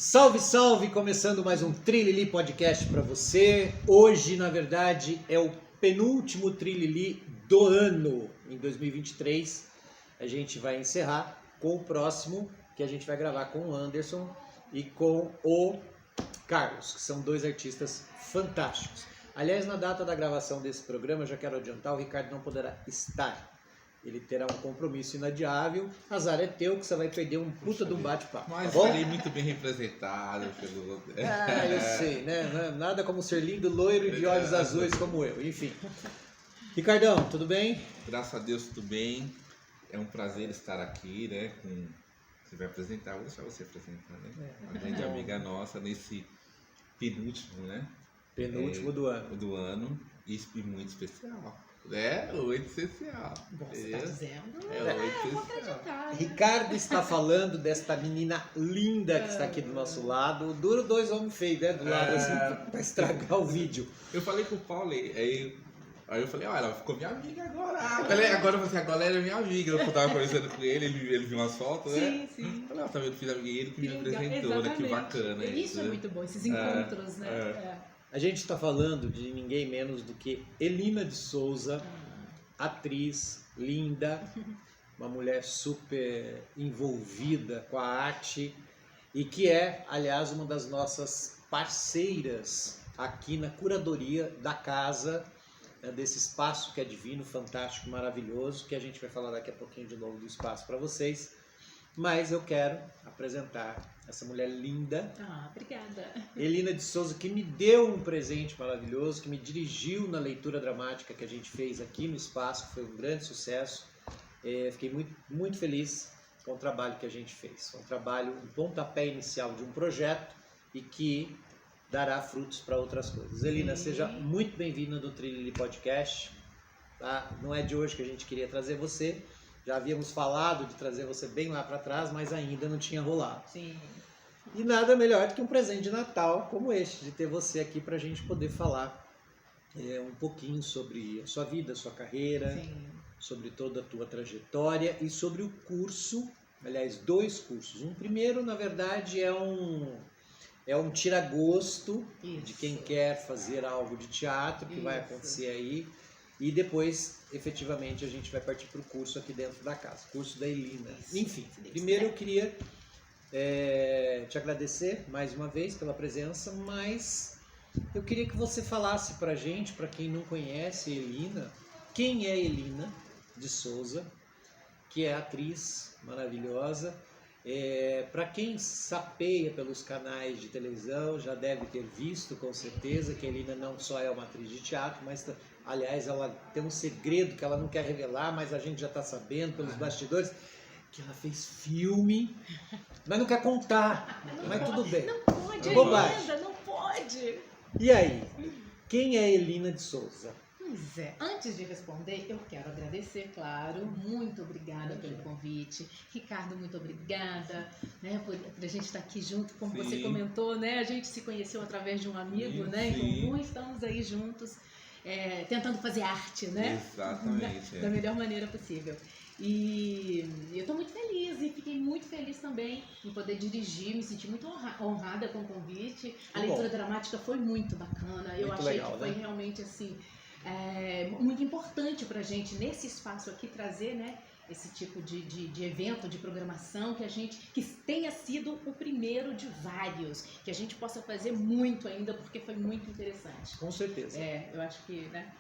Salve, salve! Começando mais um Trilili Podcast para você. Hoje, na verdade, é o penúltimo Trilili do ano. Em 2023, a gente vai encerrar com o próximo, que a gente vai gravar com o Anderson e com o Carlos, que são dois artistas fantásticos. Aliás, na data da gravação desse programa, eu já quero adiantar, o Ricardo não poderá estar. Ele terá um compromisso inadiável. Azar é teu, que você vai perder um puta de um bate-papo. Mas tá estarei muito bem representado pelo... Ah, eu sei, né? Nada como ser lindo, loiro e de olhos azuis como eu. Enfim. Ricardão, tudo bem? Graças a Deus, tudo bem. É um prazer estar aqui, né? Você vai apresentar, vou deixar você apresentar, né? Uma grande amiga nossa nesse penúltimo, né? Penúltimo do ano. Do ano. E muito especial. É, muito especial. Você tá dizendo? Muito vou especial. acreditar. Ricardo está falando desta menina linda que está aqui do nosso lado. Duro dois homens feios, né? Do lado, assim, pra estragar o vídeo. Eu falei com o Paulo, aí eu falei, ela ficou minha amiga agora. Agora você agora ela é minha amiga. Eu tava conversando com ele viu umas fotos, né? Sim. Eu falei, tá vendo, fiz amiga, ele que me legal. apresentou, né? Que Exatamente. bacana Isso é muito bom, esses encontros, né? A gente está falando de ninguém menos do que Elina de Souza, atriz linda, uma mulher super envolvida com a arte e que é, aliás, uma das nossas parceiras aqui na curadoria da casa, desse espaço que é divino, fantástico, maravilhoso, que a gente vai falar daqui a pouquinho de novo do espaço para vocês. Mas eu quero apresentar essa mulher linda, Obrigada. Elina de Souza, que me deu um presente maravilhoso, que me dirigiu na leitura dramática que a gente fez aqui no espaço, que foi um grande sucesso. Fiquei muito, muito feliz com o trabalho que a gente fez. Foi um trabalho, um pontapé inicial de um projeto e que dará frutos para outras coisas. Elina, seja muito bem-vinda do Trilili Podcast. Tá? Não é de hoje que a gente queria trazer você. Já havíamos falado de trazer você bem lá para trás, mas ainda não tinha rolado. Sim. E nada melhor do que um presente de Natal como este, de ter você aqui para a gente poder falar um pouquinho sobre a sua vida, a sua carreira, sobre toda a tua trajetória e sobre o curso, aliás, dois cursos. Um primeiro, na verdade, é um tira-gosto de quem quer fazer algo de teatro, que vai acontecer aí. E depois, efetivamente, a gente vai partir para o curso aqui dentro da casa, curso da Elina. Enfim, primeiro eu queria te agradecer mais uma vez pela presença, mas eu queria que você falasse para a gente, para quem não conhece Elina, quem é Elina de Souza, que é atriz maravilhosa. Para quem sapeia pelos canais de televisão, já deve ter visto com certeza que a Elina não só é uma atriz de teatro, mas aliás ela tem um segredo que ela não quer revelar, mas a gente já está sabendo pelos bastidores, que ela fez filme, mas não quer contar, mas tudo bem. Não pode, Bobagem. ainda, não pode. E aí, quem é Elina de Souza? Pois é, antes de responder, eu quero agradecer, claro, muito obrigada pelo convite. Ricardo, muito obrigada, né, por a gente estar aqui junto, como você comentou, né, a gente se conheceu através de um amigo, né, em comum, estamos aí juntos, tentando fazer arte, né, Exatamente, da melhor maneira possível. E eu estou muito feliz e fiquei muito feliz também em poder dirigir, me senti muito honrada com o convite. A leitura dramática foi muito bacana, eu achei legal, que foi realmente assim... muito importante para a gente nesse espaço aqui trazer, né, esse tipo de evento, de programação que tenha sido o primeiro de vários, que a gente possa fazer muito ainda, porque foi muito interessante. Com certeza. Eu acho que, né,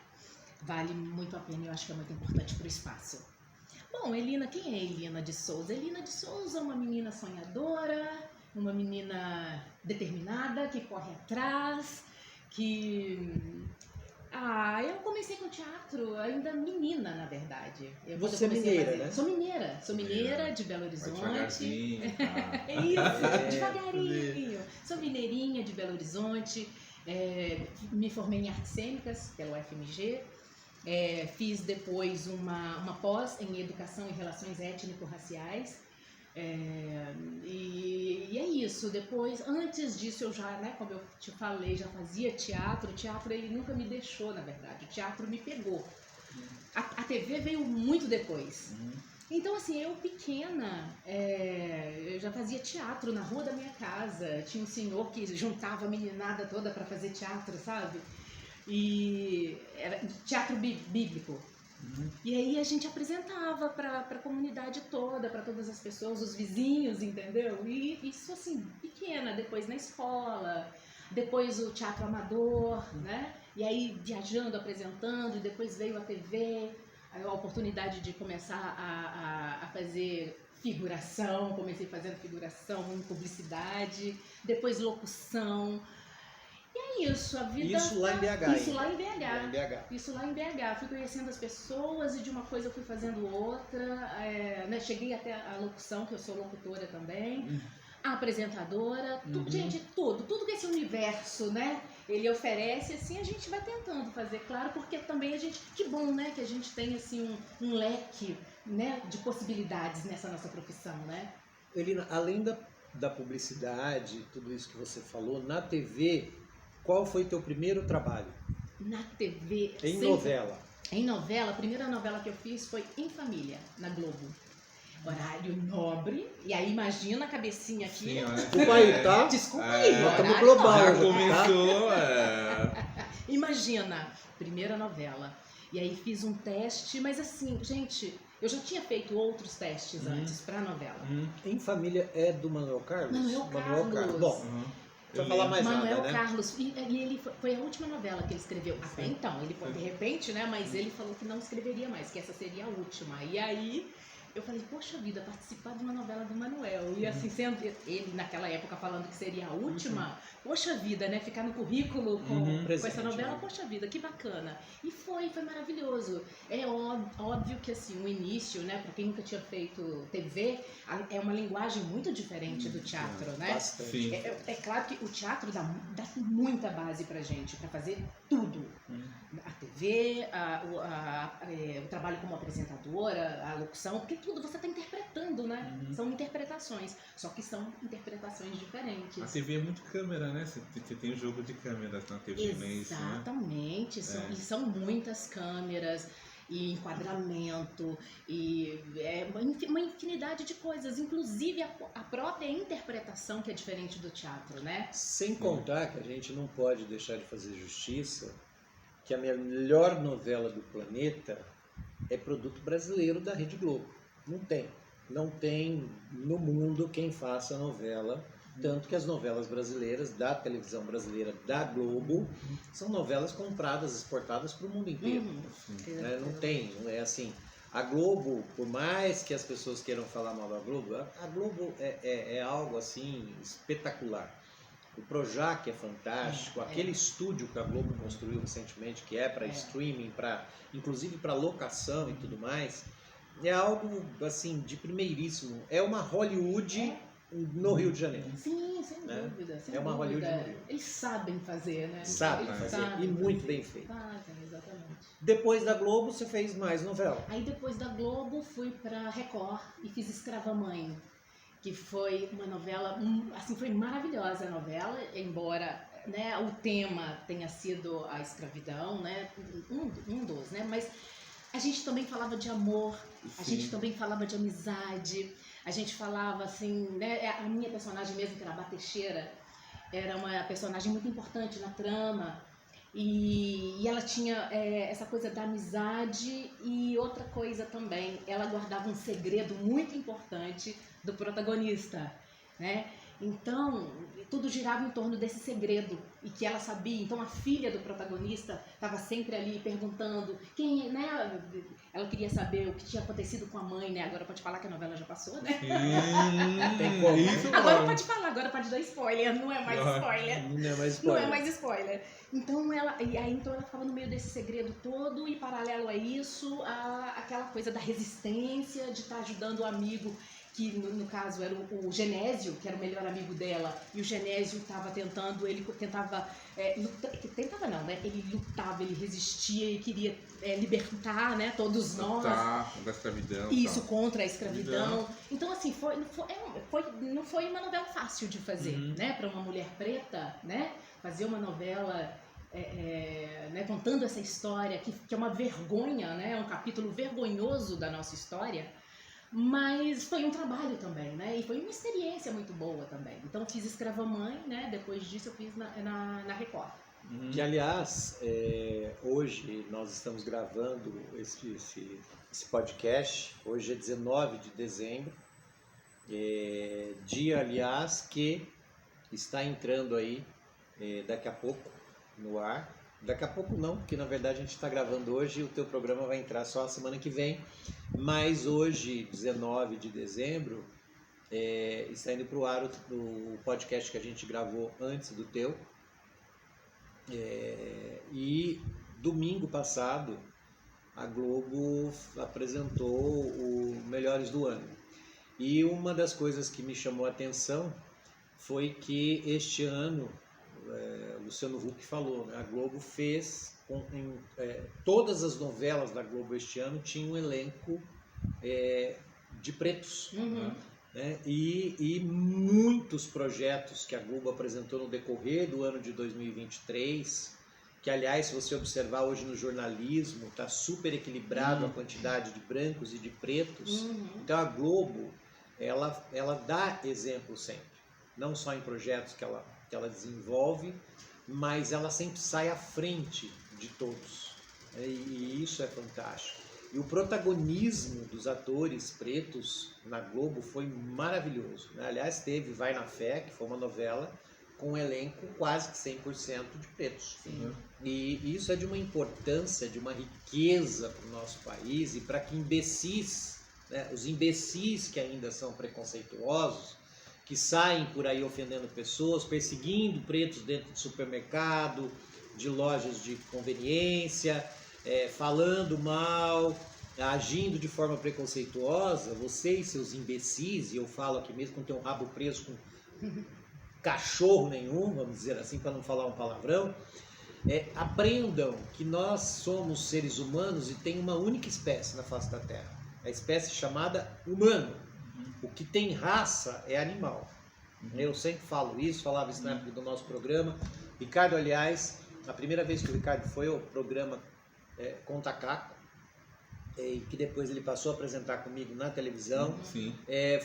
vale muito a pena, eu acho que é muito importante para o espaço. Bom, Elina, quem é Elina de Souza? Elina de Souza é uma menina sonhadora, uma menina determinada, que corre atrás, que... eu comecei com teatro ainda menina, na verdade. Você é mineira, né? Sou mineira de Belo Horizonte. Isso, devagarinho. Sou mineirinha de Belo Horizonte. Me formei em artes cênicas pela UFMG. Fiz depois uma pós em educação e relações étnico-raciais. E é isso. Depois, antes disso, eu já, né, como eu te falei, já fazia teatro. O teatro, ele nunca me deixou, na verdade. O teatro me pegou. A TV veio muito depois. Então, assim, eu pequena, eu já fazia teatro na rua da minha casa. Tinha um senhor que juntava a meninada toda para fazer teatro, sabe? E era teatro bíblico. E aí a gente apresentava para a comunidade toda, para todas as pessoas, os vizinhos, entendeu? E isso, assim, pequena. Depois na escola, depois o teatro amador, né? E aí viajando, apresentando, e depois veio a TV... a oportunidade de começar a fazer figuração, comecei fazendo figuração em publicidade, depois locução. E é isso, a vida... Isso lá em BH. Isso lá em BH. Isso lá em BH. Fui conhecendo as pessoas e de uma coisa eu fui fazendo outra. Né? Cheguei até a locução, que eu sou locutora também. A apresentadora, gente, tudo que esse universo, né, ele oferece, assim, a gente vai tentando fazer, claro, porque também a gente, que bom, né, que a gente tem, assim, um leque, né, de possibilidades nessa nossa profissão, né. Elina, além da publicidade, tudo isso que você falou, na TV, qual foi teu primeiro trabalho? Na TV... Em novela? Em novela, a primeira novela que eu fiz foi Em Família, na Globo. Horário nobre, e aí imagina a cabecinha aqui. Sim, desculpa aí, tá? Desculpa aí, estamos global. Já Tá? começou. Imagina, primeira novela. E aí fiz um teste, mas assim, gente, eu já tinha feito outros testes antes pra novela. Em Família é do Manuel Carlos? Manuel Carlos. Bom, deixa eu falar mais Manuel nada, né? Carlos, e ele foi a última novela que ele escreveu. Até então, ele foi de repente, né? Mas ele falou que não escreveria mais, que essa seria a última. E aí eu falei, poxa vida, participar de uma novela do Manuel. E assim, sendo ele naquela época falando que seria a última, poxa vida, né? Ficar no currículo com essa novela, poxa vida, que bacana. E foi maravilhoso. É óbvio que assim, o início, né? Pra quem nunca tinha feito TV, é uma linguagem muito diferente do teatro, né? Bastante. É claro que o teatro dá muita base pra gente, pra fazer tudo. A TV, o trabalho como apresentadora, a locução, porque tudo você está interpretando, né? São interpretações, só que são interpretações diferentes. A TV é muito câmera, né? Você tem um jogo de câmeras na TV, né? Exatamente, e são muitas câmeras, e enquadramento, e uma infinidade de coisas, inclusive a própria interpretação que é diferente do teatro, né? Sem contar que a gente não pode deixar de fazer justiça que a melhor novela do planeta é produto brasileiro da Rede Globo. Não tem no mundo quem faça novela, tanto que as novelas brasileiras da televisão brasileira da Globo são novelas compradas, exportadas para o mundo inteiro. Não tem, é assim. A Globo, por mais que as pessoas queiram falar mal da Globo, a Globo é algo assim espetacular. O Projac é fantástico, aquele estúdio que a Globo construiu recentemente, que é para streaming, inclusive para locação e tudo mais, é algo assim de primeiríssimo. É uma Hollywood no Rio de Janeiro. Sim, sem dúvida. É uma Hollywood no Rio. Eles sabem fazer, né? Sabem fazer, e muito bem feito. Fazem, exatamente. Depois da Globo, você fez mais novela. Aí depois da Globo, fui para Record e fiz Escrava Mãe, que foi uma novela, assim, foi maravilhosa a novela, embora, né, o tema tenha sido a escravidão, né, um dos, né, mas a gente também falava de amor, a gente também falava de amizade, a gente falava, assim, né, a minha personagem mesmo, que era a Batexeira, era uma personagem muito importante na trama, e ela tinha essa coisa da amizade e outra coisa também, ela guardava um segredo muito importante do protagonista, né? Então, tudo girava em torno desse segredo e que ela sabia. Então, a filha do protagonista estava sempre ali perguntando quem, né? Ela queria saber o que tinha acontecido com a mãe, né? Agora pode falar que a novela já passou, né? Tem como. Agora pode falar, agora pode dar spoiler, não é mais spoiler. Não é mais spoiler. Não é mais spoiler. Então ela ficava no meio desse segredo todo e paralelo a isso, aquela coisa da resistência, de estar ajudando o amigo, que no caso era o Genésio, que era o melhor amigo dela, e o Genésio estava tentando, ele tentava, tentava não, né? Ele lutava, ele resistia e queria libertar, né, todos nós. Da escravidão. Isso, contra a escravidão. Então, assim, não foi uma novela fácil de fazer, né? Para uma mulher preta, né? Fazer uma novela né, contando essa história, que é uma vergonha, né? É um capítulo vergonhoso da nossa história. Mas foi um trabalho também, né? E foi uma experiência muito boa também. Então fiz Escrava-Mãe, né? Depois disso eu fiz na Record. Que, aliás, hoje nós estamos gravando esse podcast, hoje é 19 de dezembro, dia, aliás, que está entrando aí daqui a pouco no ar. Daqui a pouco não, porque na verdade a gente está gravando hoje e o teu programa vai entrar só a semana que vem, mas hoje, 19 de dezembro, está indo para o ar o podcast que a gente gravou antes do teu. E domingo passado a Globo apresentou o Melhores do Ano. E uma das coisas que me chamou a atenção foi que este ano, Luciano Huck falou, né, a Globo fez, todas as novelas da Globo este ano tinham um elenco de pretos. Uhum. Né? E muitos projetos que a Globo apresentou no decorrer do ano de 2023, que aliás, se você observar hoje no jornalismo, está super equilibrado a quantidade de brancos e de pretos. Então a Globo, ela dá exemplo sempre, não só em projetos que ela desenvolve, mas ela sempre sai à frente de todos. E isso é fantástico. E o protagonismo dos atores pretos na Globo foi maravilhoso. Aliás, teve Vai na Fé, que foi uma novela com um elenco quase que 100% de pretos. Sim. E isso é de uma importância, de uma riqueza para o nosso país e para que imbecis, né, os imbecis que ainda são preconceituosos, que saem por aí ofendendo pessoas, perseguindo pretos dentro de supermercado, de lojas de conveniência, falando mal, agindo de forma preconceituosa, vocês, seus imbecis, e eu falo aqui mesmo, não tem um rabo preso com cachorro nenhum, vamos dizer assim, para não falar um palavrão, aprendam que nós somos seres humanos e tem uma única espécie na face da Terra, a espécie chamada humano. O que tem raça é animal. Eu sempre falo isso, falava isso na época do nosso programa. Ricardo, aliás, a primeira vez que o Ricardo foi ao programa Conta Caco, e que depois ele passou a apresentar comigo na televisão,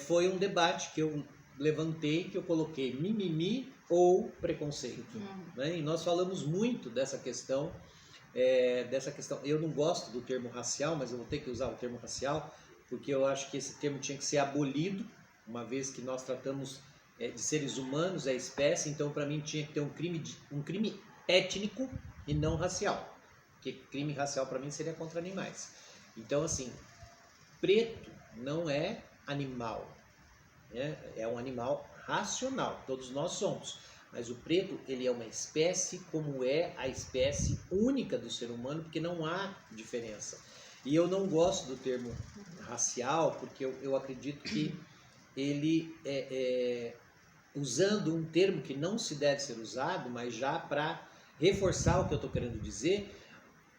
foi um debate que eu levantei, que eu coloquei mimimi ou preconceito. Né? E nós falamos muito dessa questão, eu não gosto do termo racial, mas eu vou ter que usar o termo racial, porque eu acho que esse termo tinha que ser abolido, uma vez que nós tratamos de seres humanos, é espécie, então para mim tinha que ter um crime étnico e não racial. Porque crime racial para mim seria contra animais. Então, assim, preto não é animal, né? É um animal racional, todos nós somos. Mas o preto, ele é uma espécie como é a espécie única do ser humano, porque não há diferença. E eu não gosto do termo racial, porque eu acredito que ele usando um termo que não se deve ser usado, mas já para reforçar o que eu estou querendo dizer,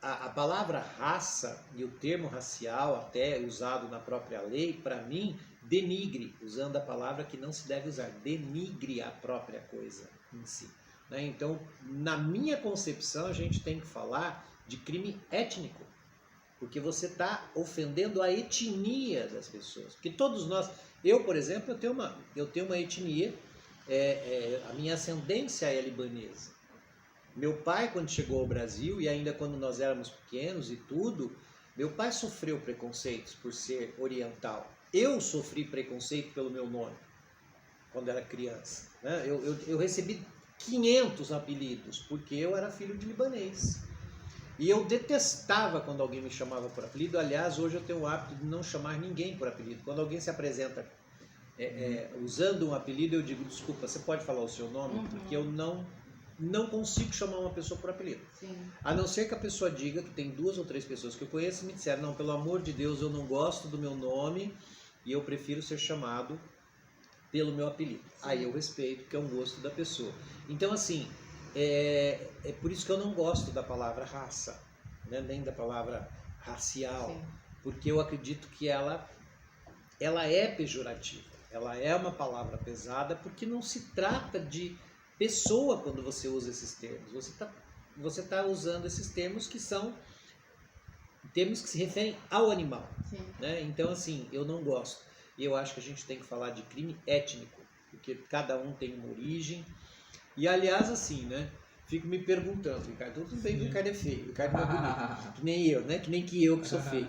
a palavra raça e o termo racial, até usado na própria lei, para mim, denigre, usando a palavra que não se deve usar, denigre a própria coisa em si. Né? Então, na minha concepção, a gente tem que falar de crime étnico, porque você está ofendendo a etnia das pessoas. Porque todos nós, eu, por exemplo, eu tenho uma etnia, a minha ascendência é libanesa. Meu pai, quando chegou ao Brasil, e ainda quando nós éramos pequenos e tudo, meu pai sofreu preconceitos por ser oriental. Eu sofri preconceito pelo meu nome, quando era criança. Né? Eu recebi 500 apelidos, porque eu era filho de libanês. E eu detestava quando alguém me chamava por apelido. Aliás, hoje eu tenho o hábito de não chamar ninguém por apelido. Quando alguém se apresenta usando um apelido, eu digo, desculpa, você pode falar o seu nome? Porque eu não consigo chamar uma pessoa por apelido. Sim. A não ser que a pessoa diga, que tem 2 ou 3 pessoas que eu conheço e me disseram, não, pelo amor de Deus, eu não gosto do meu nome e eu prefiro ser chamado pelo meu apelido. Sim. Aí eu respeito, que é um gosto da pessoa. Então, assim, é por isso que eu não gosto da palavra raça, né? Nem da palavra racial. Sim. Porque eu acredito que ela é pejorativa. Ela é uma palavra pesada porque não se trata de pessoa quando você usa esses termos. Você tá usando esses termos que são termos que se referem ao animal. Sim. Né? Então, assim, eu não gosto. E eu acho que a gente tem que falar de crime étnico, porque cada um tem uma origem. E, aliás, assim, né? Fico me perguntando, Ricardo, tudo bem que o Ricardo é feio, o Ricardo não é bonito, que nem eu, né? Que nem eu que sou feio.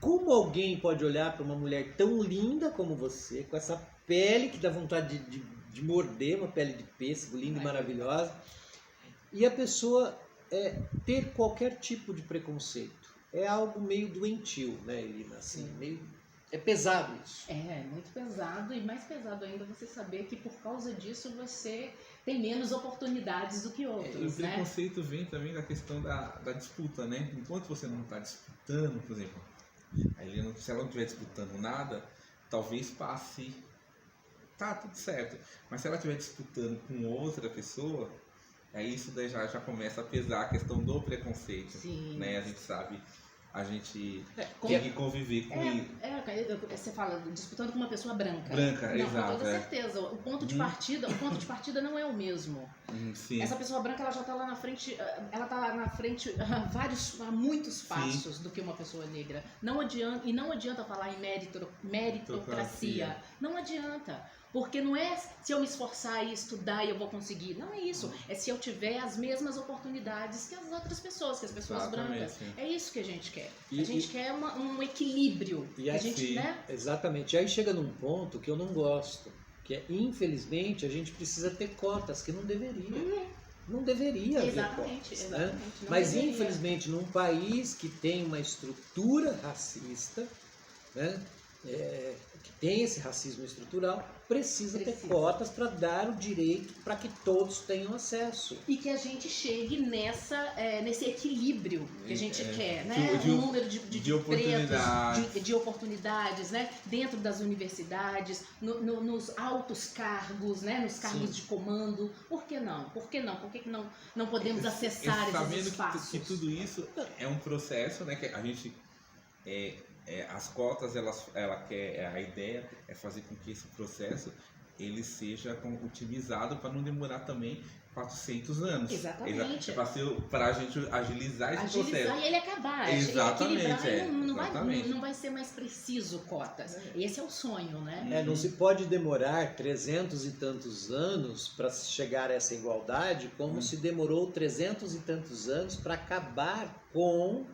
Como alguém pode olhar para uma mulher tão linda como você, com essa pele que dá vontade de morder, uma pele de pêssego, linda e maravilhosa, e a pessoa ter qualquer tipo de preconceito? É algo meio doentio, né, Elina? Assim, meio... É pesado isso. É muito pesado, e mais pesado ainda você saber que por causa disso você tem menos oportunidades do que outros, o preconceito vem também da questão da disputa, né? Enquanto você não está disputando, por exemplo, a Helena, se ela não estiver disputando nada, talvez passe, tá tudo certo. Mas se ela estiver disputando com outra pessoa, aí isso daí já começa a pesar a questão do preconceito. Sim. Né? A gente sabe, a gente tem que conviver com isso. Você fala disputando com uma pessoa branca. Branca, não, exato. Com toda certeza. O ponto de partida não é o mesmo. Sim. Essa pessoa branca, ela já está lá na frente, ela está na frente há muitos passos do que uma pessoa negra. Não adianta falar em meritocracia. Não adianta. Porque não é se eu me esforçar e estudar e eu vou conseguir. Não é isso. É se eu tiver as mesmas oportunidades que as outras pessoas, que as pessoas brancas. Sim. É isso que a gente quer. A gente quer um equilíbrio. E aí, exatamente. E aí chega num ponto que eu não gosto. Que é, infelizmente, a gente precisa ter cotas, que não deveria. Não deveria haver cotas. Né? Mas, infelizmente, num país que tem uma estrutura racista, né? Que tem esse racismo estrutural, precisa ter cotas para dar o direito para que todos tenham acesso. E que a gente chegue nesse equilíbrio que a gente quer, né? Um número de oportunidades. De oportunidades, né? Dentro das universidades, nos altos cargos, né? Nos cargos de comando. Por que não? Por que não podemos acessar esses espaços? Sabendo que tudo isso é um processo, né? Que a gente... as cotas, a ideia é fazer com que esse processo ele seja otimizado para não demorar também 400 anos. Exatamente. Para a gente agilizar esse processo. E ele acabar. Exatamente. Não vai ser mais preciso cotas. Esse é o sonho, né? Não se pode demorar 300 e tantos anos para chegar a essa igualdade, como se demorou 300 e tantos anos para acabar com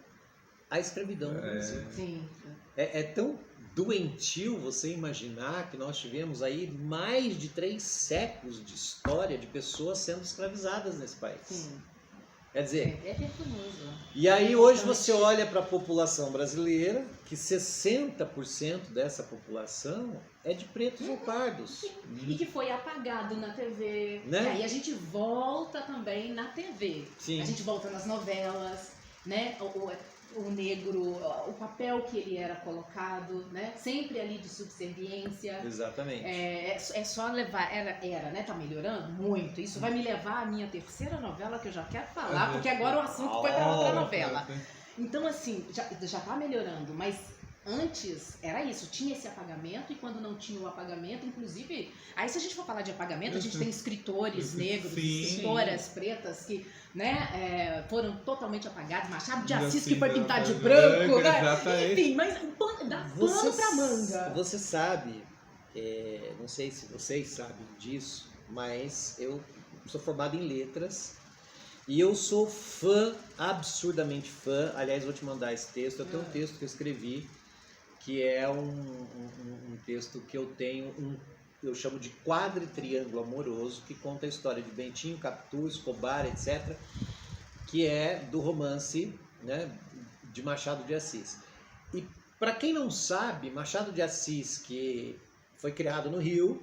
a escravidão no Brasil. Sim. É tão doentio você imaginar que nós tivemos aí mais de 3 séculos de história de pessoas sendo escravizadas nesse país. Sim. Quer dizer... É vergonhoso. E aí hoje você olha para a população brasileira, que 60% dessa população é de pretos ou pardos. E que foi apagado na TV. Né? E aí a gente volta também na TV. Sim. A gente volta nas novelas, né? O negro, o papel que ele era colocado, né? Sempre ali de subserviência. Exatamente. É só levar, né? Tá melhorando muito. Isso vai me levar à minha terceira novela que eu já quero falar, porque agora o assunto foi para outra novela. Então, assim, já tá melhorando, mas antes era isso, tinha esse apagamento, e quando não tinha o apagamento, inclusive, aí se a gente for falar de apagamento, a gente tem escritores negros, escritoras pretas que, né, foram totalmente apagados, Machado de Assis que foi pintado de branco, né? Enfim, mas dá pano pra manga. Você sabe, não sei se vocês sabem disso, mas eu sou formado em letras e eu sou fã, absurdamente fã. Aliás, vou te mandar esse texto. Eu tenho um texto que eu escrevi, que é um texto que eu tenho, eu chamo de quadritriângulo amoroso, que conta a história de Bentinho, Capitu, Escobar, etc., que é do romance, né, de Machado de Assis. E para quem não sabe, Machado de Assis, que foi criado no Rio,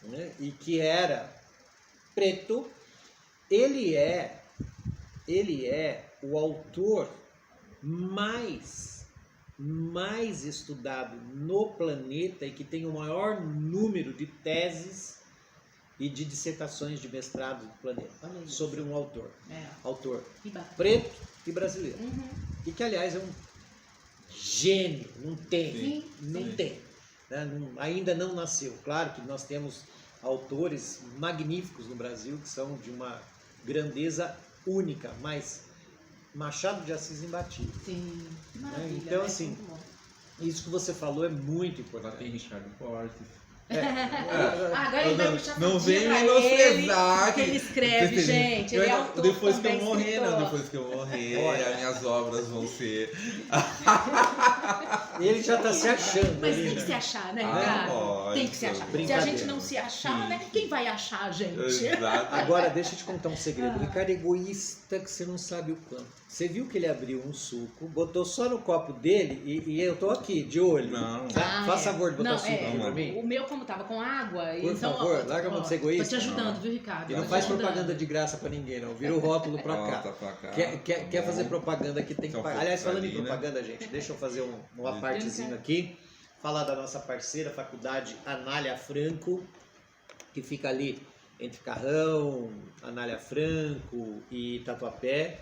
né, e que era preto, ele é o autor mais estudado no planeta e que tem o maior número de teses e de dissertações de mestrado do planeta sobre um autor. Autor preto e brasileiro. E que, aliás, é um gênio. Não tem. Né? Ainda não nasceu. Claro que nós temos autores magníficos no Brasil que são de uma grandeza única, mas Machado de Assis imbatível. Sim, que maravilha. Então, né? assim, isso que você falou é muito Já importante. tem Ricardo Fortes. Agora ele vai puxar Não vem pra menosprezar que ele escreve, gente. Ele é autor depois que também, eu morrer, escritor. não, depois que eu morrer, as minhas obras vão ser. Ele já tá se achando. Mas ali, tem que né? se achar, né, Ah, Ricardo? pode, Tem que se achar. Se a brincadeira. gente não se achar, né? Quem vai achar a gente? Exato. Agora, deixa eu te contar um segredo. O Ricardo é egoísta que você não sabe o quanto. Você viu que ele abriu um suco, botou só no copo dele e eu tô aqui, de olho. Não. Tá? Faça favor de botar Não, suco aqui pra mim. O meu, como tava com água, Por então. favor, larga a mão de ser egoísta. Tô te ajudando, viu, Ricardo? E não Tô faz te ajudando. propaganda de graça pra ninguém, não. Vira o rótulo pra Volta cá. pra cá. Quer fazer propaganda que tem que Então, pagar. Aliás, falando em ali, né? propaganda, gente, deixa eu fazer uma partezinha aqui. Falar da nossa parceira, Faculdade Anália Franco, que fica ali entre Carrão, Anália Franco e Tatuapé.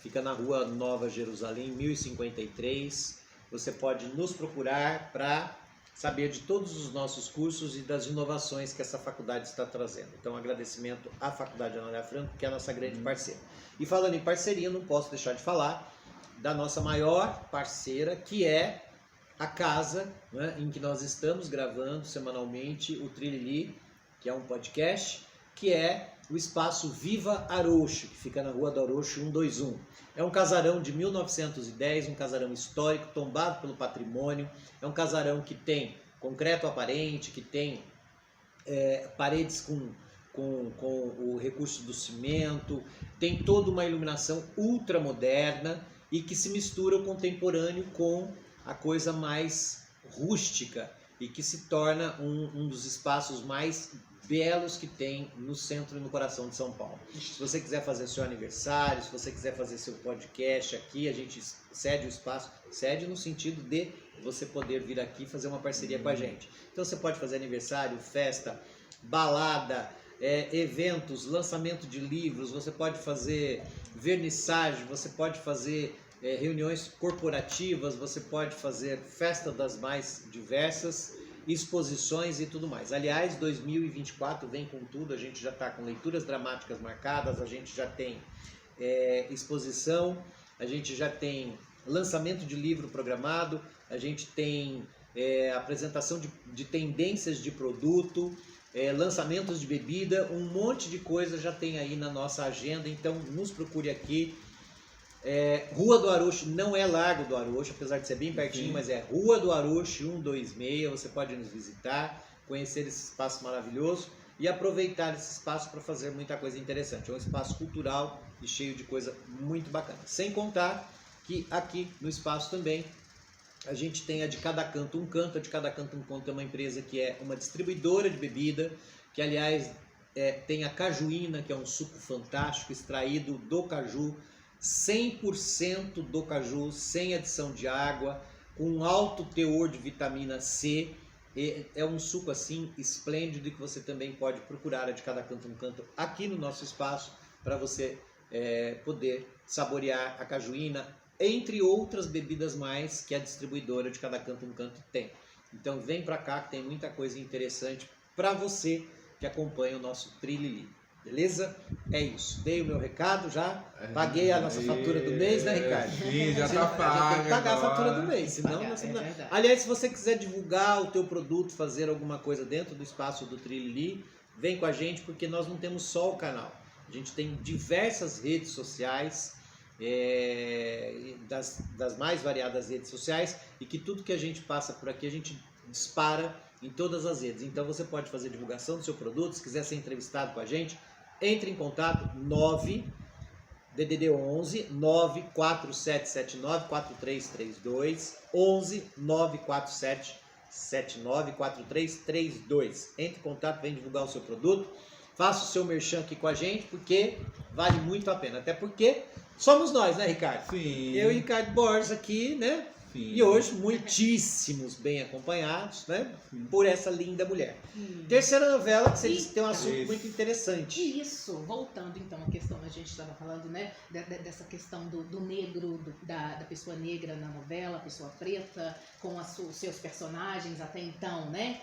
Fica na Rua Nova Jerusalém, 1053. Você pode nos procurar para saber de todos os nossos cursos e das inovações que essa faculdade está trazendo. Então, agradecimento à Faculdade Anália Franco, que é a nossa grande parceira. E falando em parceria, não posso deixar de falar da nossa maior parceira, que é a casa, né, em que nós estamos gravando semanalmente o Trilili, que é um podcast, que é o Espaço Viva Aroucho, que fica na Rua do Aroucho 121. É um casarão de 1910, um casarão histórico, tombado pelo patrimônio. É um casarão que tem concreto aparente, que tem paredes com o recurso do cimento, tem toda uma iluminação ultramoderna e que se mistura o contemporâneo com a coisa mais rústica e que se torna um dos espaços mais belos que tem no centro e no coração de São Paulo. Se você quiser fazer seu aniversário, se você quiser fazer seu podcast aqui, a gente cede o espaço, cede no sentido de você poder vir aqui e fazer uma parceria com a gente. Então você pode fazer aniversário, festa, balada, eventos, lançamento de livros, você pode fazer vernissage, você pode fazer reuniões corporativas, você pode fazer festa das mais diversas, exposições e tudo mais. Aliás, 2024 vem com tudo, a gente já está com leituras dramáticas marcadas, a gente já tem exposição, a gente já tem lançamento de livro programado, a gente tem apresentação de tendências de produto, lançamentos de bebida, um monte de coisa já tem aí na nossa agenda, então nos procure aqui. Rua do Aroucho, não é Largo do Aroucho, apesar de ser bem pertinho, mas é Rua do Aroucho 126, você pode nos visitar, conhecer esse espaço maravilhoso e aproveitar esse espaço para fazer muita coisa interessante. É um espaço cultural e cheio de coisa muito bacana. Sem contar que aqui no espaço também a gente tem a De Cada Canto Um Canto. A De Cada Canto Um Canto é uma empresa que é uma distribuidora de bebida, que aliás tem a cajuína, que é um suco fantástico, extraído do caju, 100% do caju, sem adição de água, com alto teor de vitamina C. É um suco assim esplêndido que você também pode procurar a De Cada Canto Um Canto aqui no nosso espaço para você poder saborear a cajuína, entre outras bebidas mais que a distribuidora De Cada Canto Um Canto tem. Então vem para cá que tem muita coisa interessante para você que acompanha o nosso Trilili. Beleza? É isso. Dei o meu recado já. Paguei a nossa fatura do mês, né, Ricardo? Sim, já tá pago. Já tem que pagar agora. a fatura do mês, senão Pagar, nós não... verdade. Aliás, se você quiser divulgar o teu produto, fazer alguma coisa dentro do espaço do Trilili, vem com a gente, porque nós não temos só o canal. A gente tem diversas redes sociais, das mais variadas redes sociais, e que tudo que a gente passa por aqui, a gente dispara em todas as redes. Então você pode fazer divulgação do seu produto, se quiser ser entrevistado com a gente, entre em contato 9DDD11 94779 4332 11 94779 4332. Entre em contato, vem divulgar o seu produto, faça o seu merchan aqui com a gente, porque vale muito a pena. Até porque somos nós, né, Ricardo? Sim. Eu e Ricardo Borges aqui, né? Sim. E hoje, muitíssimos bem acompanhados, né? Por essa linda mulher. Terceira novela, que você disse que tem um assunto muito interessante. Isso, voltando então à questão, a gente estava falando, né, dessa questão do negro, da pessoa negra na novela, a pessoa preta, com os seus personagens até então, né?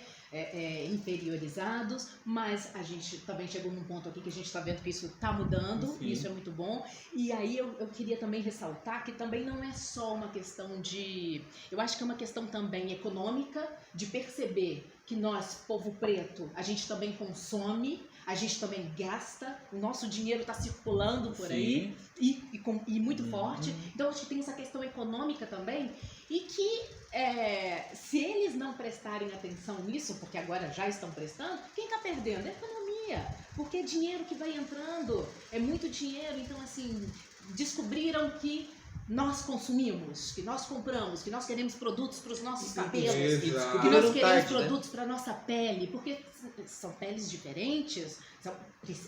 inferiorizados, mas a gente também chegou num ponto aqui que a gente está vendo que isso está mudando, e isso é muito bom. E aí eu queria também ressaltar que também não é só uma questão de... Eu acho que é uma questão também econômica, de perceber que nós, povo preto, a gente também consome, a gente também gasta, o nosso dinheiro está circulando por aí, e muito forte. Então, acho que tem essa questão econômica também, e que se eles não prestarem atenção nisso, porque agora já estão prestando, quem está perdendo? É a economia, porque é dinheiro que vai entrando, é muito dinheiro. Então, assim, descobriram que nós consumimos, que nós compramos, que nós queremos produtos para os nossos cabelos, que nós queremos produtos para a nossa pele, porque são peles diferentes,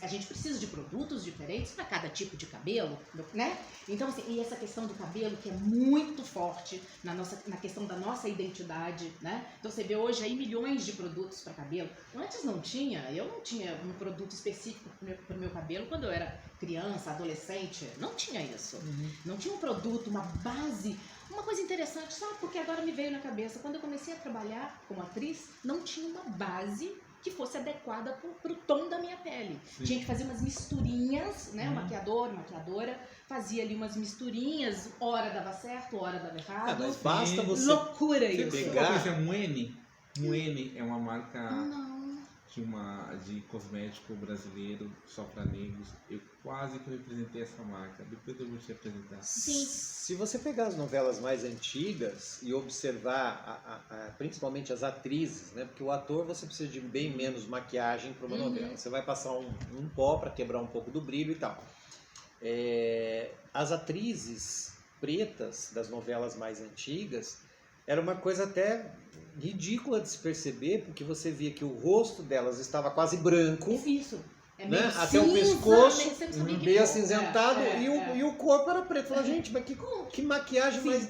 a gente precisa de produtos diferentes para cada tipo de cabelo, né? Então, assim, e essa questão do cabelo que é muito forte na questão da nossa identidade, né? Então, você vê hoje aí milhões de produtos para cabelo. Antes não tinha, eu não tinha um produto específico para o meu cabelo quando eu era criança, adolescente, não tinha isso. Não tinha um produto, uma base. Uma coisa interessante, sabe? Porque agora me veio na cabeça, quando eu comecei a trabalhar como atriz, não tinha uma base que fosse adequada para o tom da minha pele. Tinha que fazer umas misturinhas, né? O maquiador, maquiadora, fazia ali umas misturinhas, hora dava certo, hora dava errado. Mas basta você... Loucura isso. Pegar... Muene? Muene é uma marca... Não. De cosmético brasileiro só para negros. Eu quase que representei essa marca. Depois eu vou te apresentar. Sim. Se você pegar as novelas mais antigas e observar principalmente as atrizes, né? Porque o ator você precisa de bem menos maquiagem para uma novela. Você vai passar um pó para quebrar um pouco do brilho e tal. As atrizes pretas das novelas mais antigas era uma coisa até ridícula de se perceber, porque você via que o rosto delas estava quase branco. Isso. Né? Até o pescoço, meio acinzentado, e o corpo era preto. Falei, gente, mas que maquiagem mais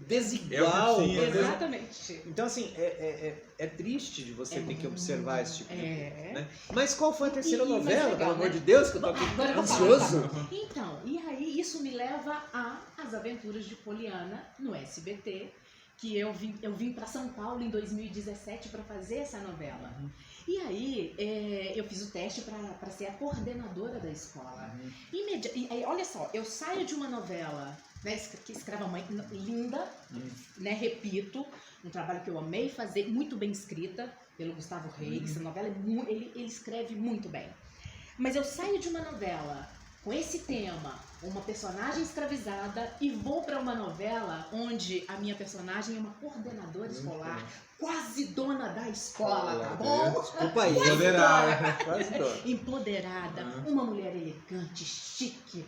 desigual. Exatamente. Então, assim, é triste de você ter que observar esse tipo de coisa. Né? Mas qual foi a terceira novela, pelo amor de Deus, que eu tô aqui ansioso? Então, e aí isso me leva às Aventuras de Poliana no SBT, que eu vim para São Paulo em 2017 para fazer essa novela. E aí eu fiz o teste para ser a coordenadora da escola. E aí, olha só, eu saio de uma novela, né, que Escrava Mãe, linda, né, repito, um trabalho que eu amei fazer, muito bem escrita pelo Gustavo Reis. Essa novela ele escreve muito bem. Mas eu saio de uma novela com esse tema, uma personagem escravizada, e vou para uma novela onde a minha personagem é uma coordenadora escolar, quase dona da escola, tá bom? Desculpa aí. Empoderada, uma mulher elegante, chique,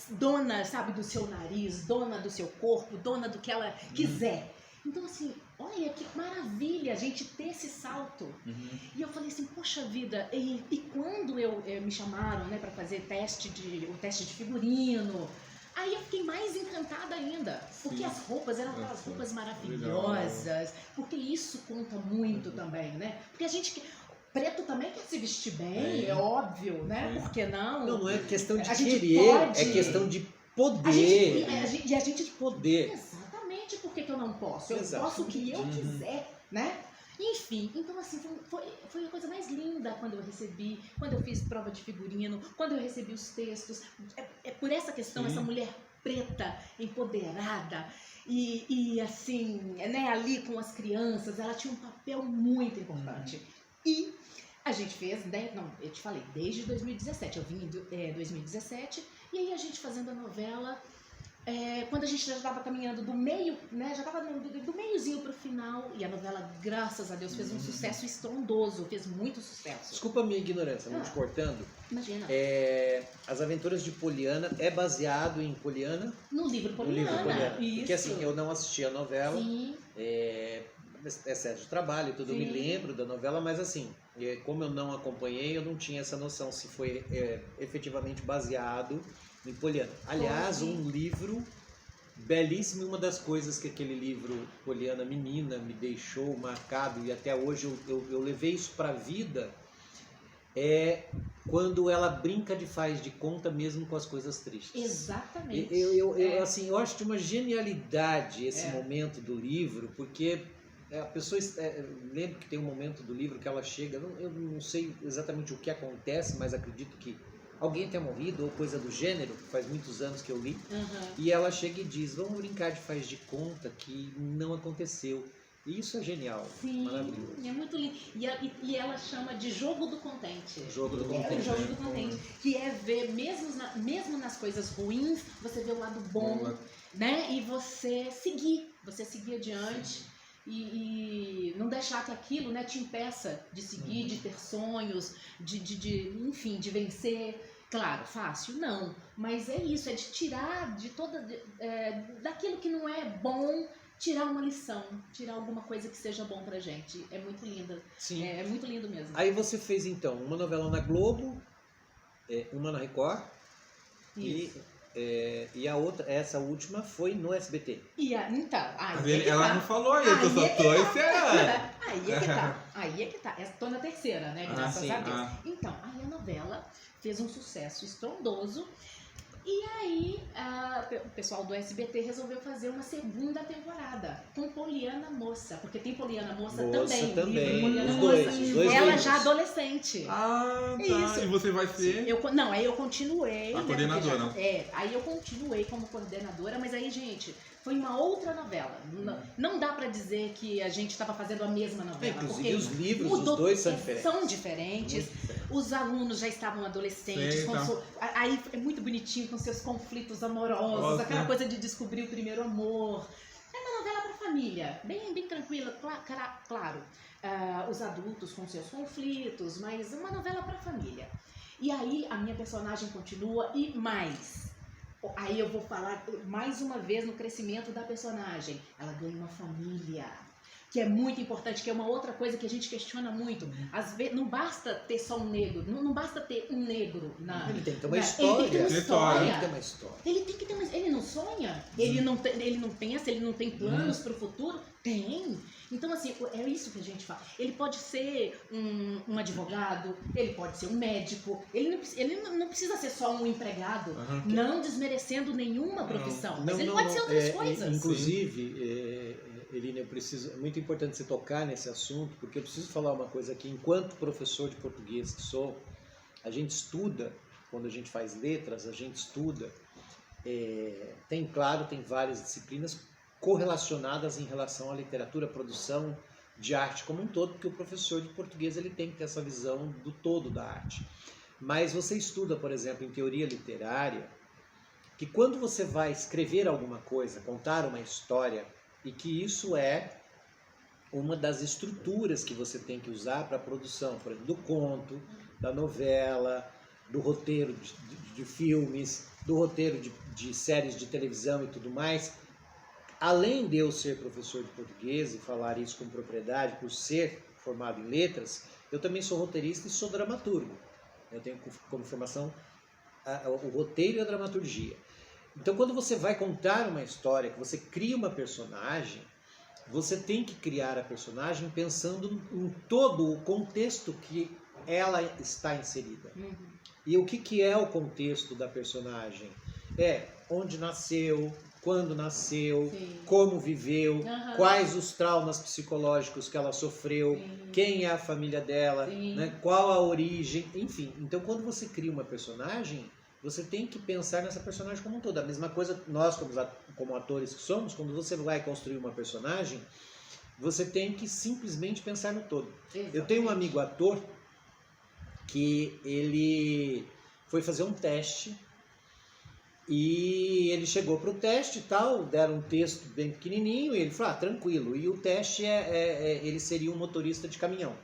dona, sabe, do seu nariz, dona do seu corpo, dona do que ela quiser. Então, assim, olha que maravilha a gente ter esse salto. E eu falei assim, poxa vida, e quando me chamaram, né, para fazer o teste de figurino, aí eu fiquei mais encantada ainda, porque as roupas eram aquelas roupas maravilhosas, porque isso conta muito também, né? Porque a gente... Preto também quer se vestir bem, é óbvio, né? Por que não? Não é questão de querer, é questão de poder. A gente de poder. Exatamente, por que eu não posso? Eu posso o que eu quiser, né? Enfim, então assim, foi a coisa mais linda quando eu fiz prova de figurino, quando eu recebi os textos. É por essa questão, essa mulher preta, empoderada, e assim, né, ali com as crianças, ela tinha um papel muito importante. E a gente fez, né, não, eu te falei, desde 2017, eu vim em 2017, e aí a gente fazendo a novela, quando a gente já estava caminhando do meio, né, já estava do meiozinho para o final, e a novela, graças a Deus, fez um sucesso estrondoso, fez muito sucesso. Desculpa a minha ignorância, não te cortando. Imagina. As Aventuras de Poliana é baseado em Poliana? No livro Poliana. Isso. Porque assim, eu não assisti a novela. Sim. Excesso de trabalho, tudo. Eu me lembro da novela, mas assim, como eu não acompanhei, eu não tinha essa noção se foi efetivamente baseado em Poliana. Aliás, um livro belíssimo, uma das coisas que aquele livro Poliana Menina me deixou marcado, e até hoje eu levei isso para a vida, é quando ela brinca de faz de conta mesmo com as coisas tristes. Exatamente. Assim, eu acho de uma genialidade esse momento do livro, porque a pessoa, lembro que tem um momento do livro que ela chega, eu não sei exatamente o que acontece, mas acredito que alguém tenha morrido ou coisa do gênero, faz muitos anos que eu li, e ela chega e diz, vamos brincar de faz de conta que não aconteceu. E isso é genial, sim, maravilhoso. É muito lindo. E ela chama de jogo do contente. Jogo do contente. É o jogo do contente. Que é ver, mesmo nas coisas ruins, você vê o lado bom, né? E você seguir adiante. E não deixar que aquilo, né, te impeça de seguir, de ter sonhos, enfim, de vencer. Claro, fácil? Não. Mas é isso, é de tirar daquilo que não é bom, tirar uma lição, tirar alguma coisa que seja bom pra gente. É muito linda. Sim. É muito lindo mesmo. Aí você fez, então, uma novela na Globo, uma na Record, e a outra, essa última, foi no SBT. Então, ela não falou ainda, eu só tô esperando. Aí é que tá. Tô na terceira, né? Graças a Deus. Então, aí a novela fez um sucesso estrondoso. E aí, o pessoal do SBT resolveu fazer uma segunda temporada com Poliana Moça, porque tem Poliana Moça também. Poliana os Moça. dois ela livros. já adolescente. Tá. Isso. E você vai ser? Aí eu continuei. A coordenadora. Aí eu continuei como coordenadora, mas aí, gente, foi uma outra novela. Não dá pra dizer que a gente estava fazendo a mesma novela. Inclusive os livros, mudou, os dois são diferentes. São diferentes. Os alunos já estavam adolescentes. Aí é muito bonitinho com seus conflitos amorosos, aquela coisa de descobrir o primeiro amor. É uma novela pra família, bem tranquila, claro. Os adultos com seus conflitos, mas uma novela pra família. E aí a minha personagem continua e mais. Aí eu vou falar mais uma vez no crescimento da personagem. Ela ganha uma família, que é muito importante, que é uma outra coisa que a gente questiona muito. Às vezes, não basta ter só um negro, não basta ter um negro na... Ele tem que ter uma história. Ele tem que ter uma história. Ele tem que ter uma história. Ele tem que ter uma... Ele não sonha? Ele não pensa? Ele não tem planos para o futuro? Tem. Então, assim, é isso que a gente fala. Ele pode ser um advogado, ele pode ser um médico, ele não precisa ser só um empregado, não desmerecendo nenhuma profissão. Mas ele pode ser outras coisas. Inclusive, Eline, é muito importante você tocar nesse assunto, porque eu preciso falar uma coisa aqui. Enquanto professor de português que sou, a gente estuda, quando a gente faz letras, a gente estuda, tem várias disciplinas correlacionadas em relação à literatura, produção de arte como um todo, porque o professor de português ele tem que ter essa visão do todo da arte. Mas você estuda, por exemplo, em teoria literária, que quando você vai escrever alguma coisa, contar uma história, e que isso é uma das estruturas que você tem que usar para a produção, por exemplo, do conto, da novela, do roteiro de filmes, do roteiro de séries de televisão e tudo mais. Além de eu ser professor de português e falar isso com propriedade, por ser formado em letras, eu também sou roteirista e sou dramaturgo. Eu tenho como formação o roteiro e a dramaturgia. Então, quando você vai contar uma história, que você cria uma personagem, você tem que criar a personagem pensando em todo o contexto que ela está inserida. E o que é o contexto da personagem? É onde nasceu, quando nasceu, como viveu, quais os traumas psicológicos que ela sofreu, quem é a família dela, né, qual a origem, enfim. Então, quando você cria uma personagem, você tem que pensar nessa personagem como um todo. A mesma coisa, nós como atores que somos, quando você vai construir uma personagem, você tem que simplesmente pensar no todo. Exatamente. Eu tenho um amigo ator que ele foi fazer um teste e ele chegou para o teste e tal, deram um texto bem pequenininho e ele falou, tranquilo. E o teste ele seria um motorista de caminhão.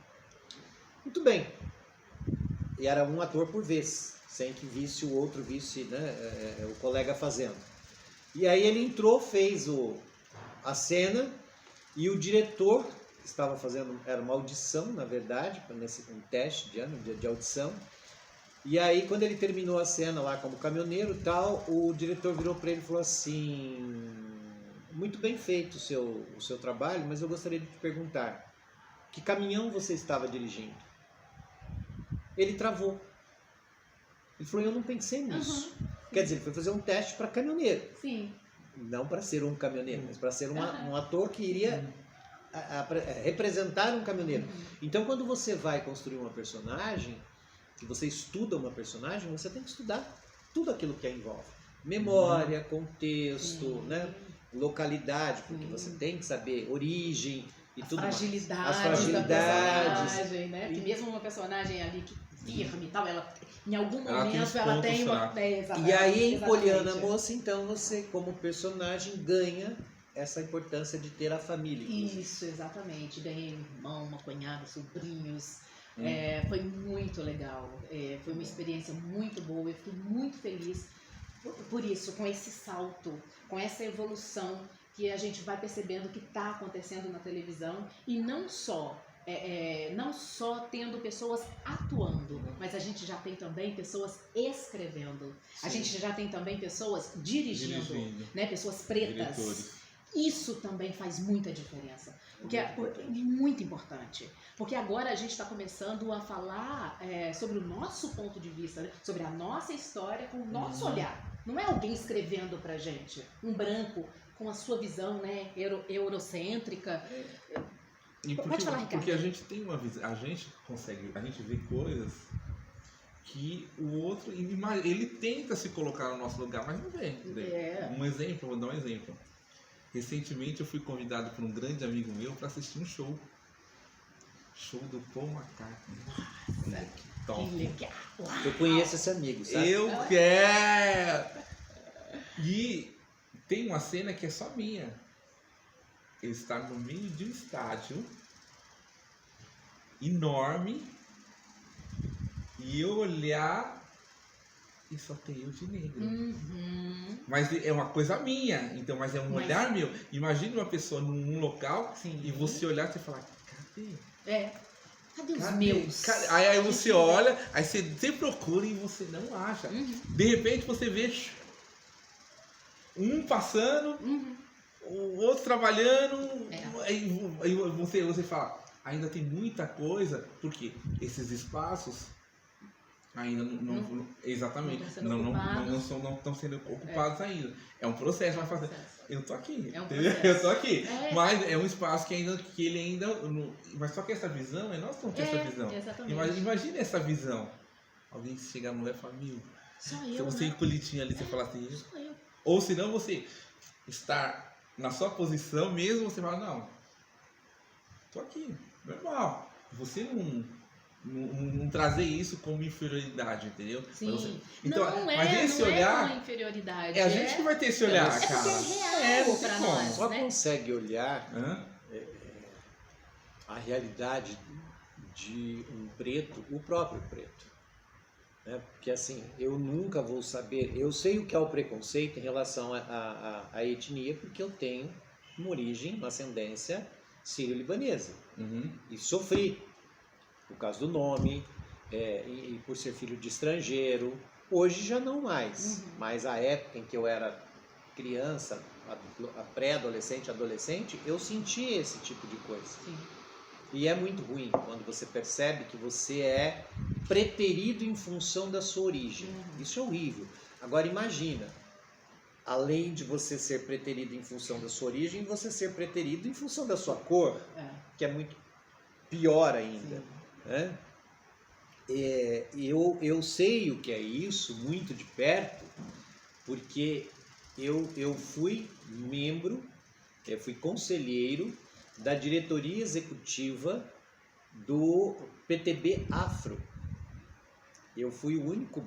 Muito bem. E era um ator por vez, sem que visse o outro, né, o colega fazendo. E aí ele entrou, fez a cena e o diretor estava fazendo, era uma audição, na verdade, um teste de audição. E aí, quando ele terminou a cena lá como caminhoneiro e tal, o diretor virou para ele e falou assim, muito bem feito o seu trabalho, mas eu gostaria de te perguntar, que caminhão você estava dirigindo? Ele travou. Ele falou, eu não pensei nisso. Quer dizer, ele foi fazer um teste para caminhoneiro. Sim. Não para ser um caminhoneiro, mas para ser um ator que iria representar um caminhoneiro. Então, quando você vai construir uma personagem, que você estuda uma personagem, você tem que estudar tudo aquilo que a envolve. Memória, contexto, né? Localidade, porque você tem que saber origem e tudo mais. As fragilidades da personagem, né? Que mesmo uma personagem ali que firme e tal, ela, em algum momento ela tem uma... E aí, em Poliana Moça, então, você como personagem ganha essa importância de ter a família. Isso, exatamente. Ganhei um irmão, uma cunhada, sobrinhos. Foi muito legal. Foi uma experiência muito boa. Eu fiquei muito feliz por isso, com esse salto, com essa evolução que a gente vai percebendo que está acontecendo na televisão. E não só tendo pessoas atuando, mas a gente já tem também pessoas escrevendo. Sim. A gente já tem também pessoas dirigindo. Né? Pessoas pretas. Diretores. Isso também faz muita diferença, porque é muito importante, porque agora a gente está começando a falar sobre o nosso ponto de vista, né? Sobre a nossa história com o nosso olhar. Não é alguém escrevendo pra gente, um branco com a sua visão, né, eurocêntrica. Pode falar, Ricardo. Porque a gente tem uma visão, a gente vê coisas que o outro, ele tenta se colocar no nosso lugar, mas não vê. Vou dar um exemplo. Recentemente eu fui convidado por um grande amigo meu para assistir um show. Show do Paul McCartney. Nossa, que top. Que legal. Eu conheço esse amigo, sabe? Eu quero! E tem uma cena que é só minha. Ele está no meio de um estádio enorme e eu olhar e só tem eu de negro. Mas é uma coisa minha, então, mas é um olhar meu. Imagine uma pessoa num local e você olhar e falar, cadê? Cadê os meus? Aí você olha, aí você procura e você não acha. De repente você vê um passando, o outro trabalhando, aí você fala, ainda tem muita coisa, porque esses espaços ainda não estão sendo ocupados ainda. É um processo, vai fazer. Eu tô aqui, eu tô aqui. Mas é um espaço que ele ainda. Mas só que essa visão, nós temos que ter essa visão. Imagina essa visão. Alguém chegar, a mulher e falar, só se eu, você encolidinho ali, você falar assim, só eu. Ou se não, você estar na sua posição mesmo, você fala, não, tô aqui, normal. Você não trazer isso como inferioridade, entendeu? Sim. Então, mas esse olhar, uma inferioridade. A gente que vai ter esse olhar, cara. É real pra nós. Só consegue olhar a realidade de um preto, o próprio preto. Porque assim, eu nunca vou saber, eu sei o que é o preconceito em relação à etnia, porque eu tenho uma origem, uma ascendência sírio-libanesa. E sofri. Por causa do nome, e por ser filho de estrangeiro. Hoje já não mais, mas a época em que eu era criança, a pré-adolescente, adolescente, eu senti esse tipo de coisa. Sim. E é muito ruim quando você percebe que você é preterido em função da sua origem. Isso é horrível. Agora imagina, além de você ser preterido em função da sua origem, você ser preterido em função da sua cor, que é muito pior ainda. Eu sei o que é isso muito de perto, porque eu fui membro, fui conselheiro da diretoria executiva do PTB Afro. Eu fui o único,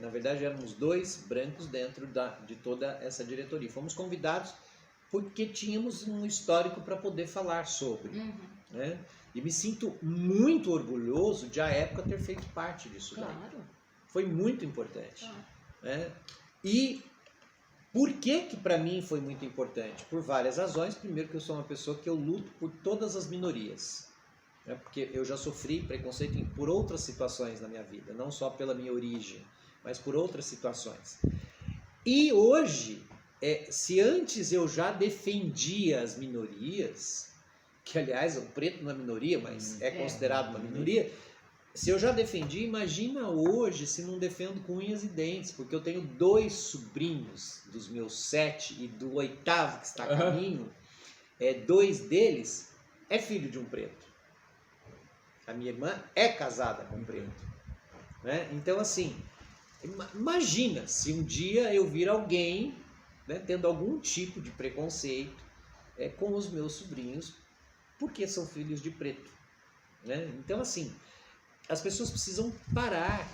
na verdade éramos 2 brancos dentro de toda essa diretoria. Fomos convidados porque tínhamos um histórico para poder falar sobre. E me sinto muito orgulhoso de, à época, ter feito parte disso. Claro. Foi muito importante. Claro. E por que para mim foi muito importante? Por várias razões. Primeiro, que eu sou uma pessoa que eu luto por todas as minorias. Porque eu já sofri preconceito por outras situações na minha vida. Não só pela minha origem, mas por outras situações. E hoje, se antes eu já defendia as minorias, que aliás o preto não é minoria, mas é considerado uma minoria, se eu já defendi, imagina hoje se não defendo com unhas e dentes, porque eu tenho 2 sobrinhos dos meus 7 e do 8º que está a caminho, 2 deles é filho de um preto. A minha irmã é casada com um preto. Né? Então, assim, imagina se um dia eu vir alguém, né, tendo algum tipo de preconceito com os meus sobrinhos, porque são filhos de preto. Né? Então, assim, as pessoas precisam parar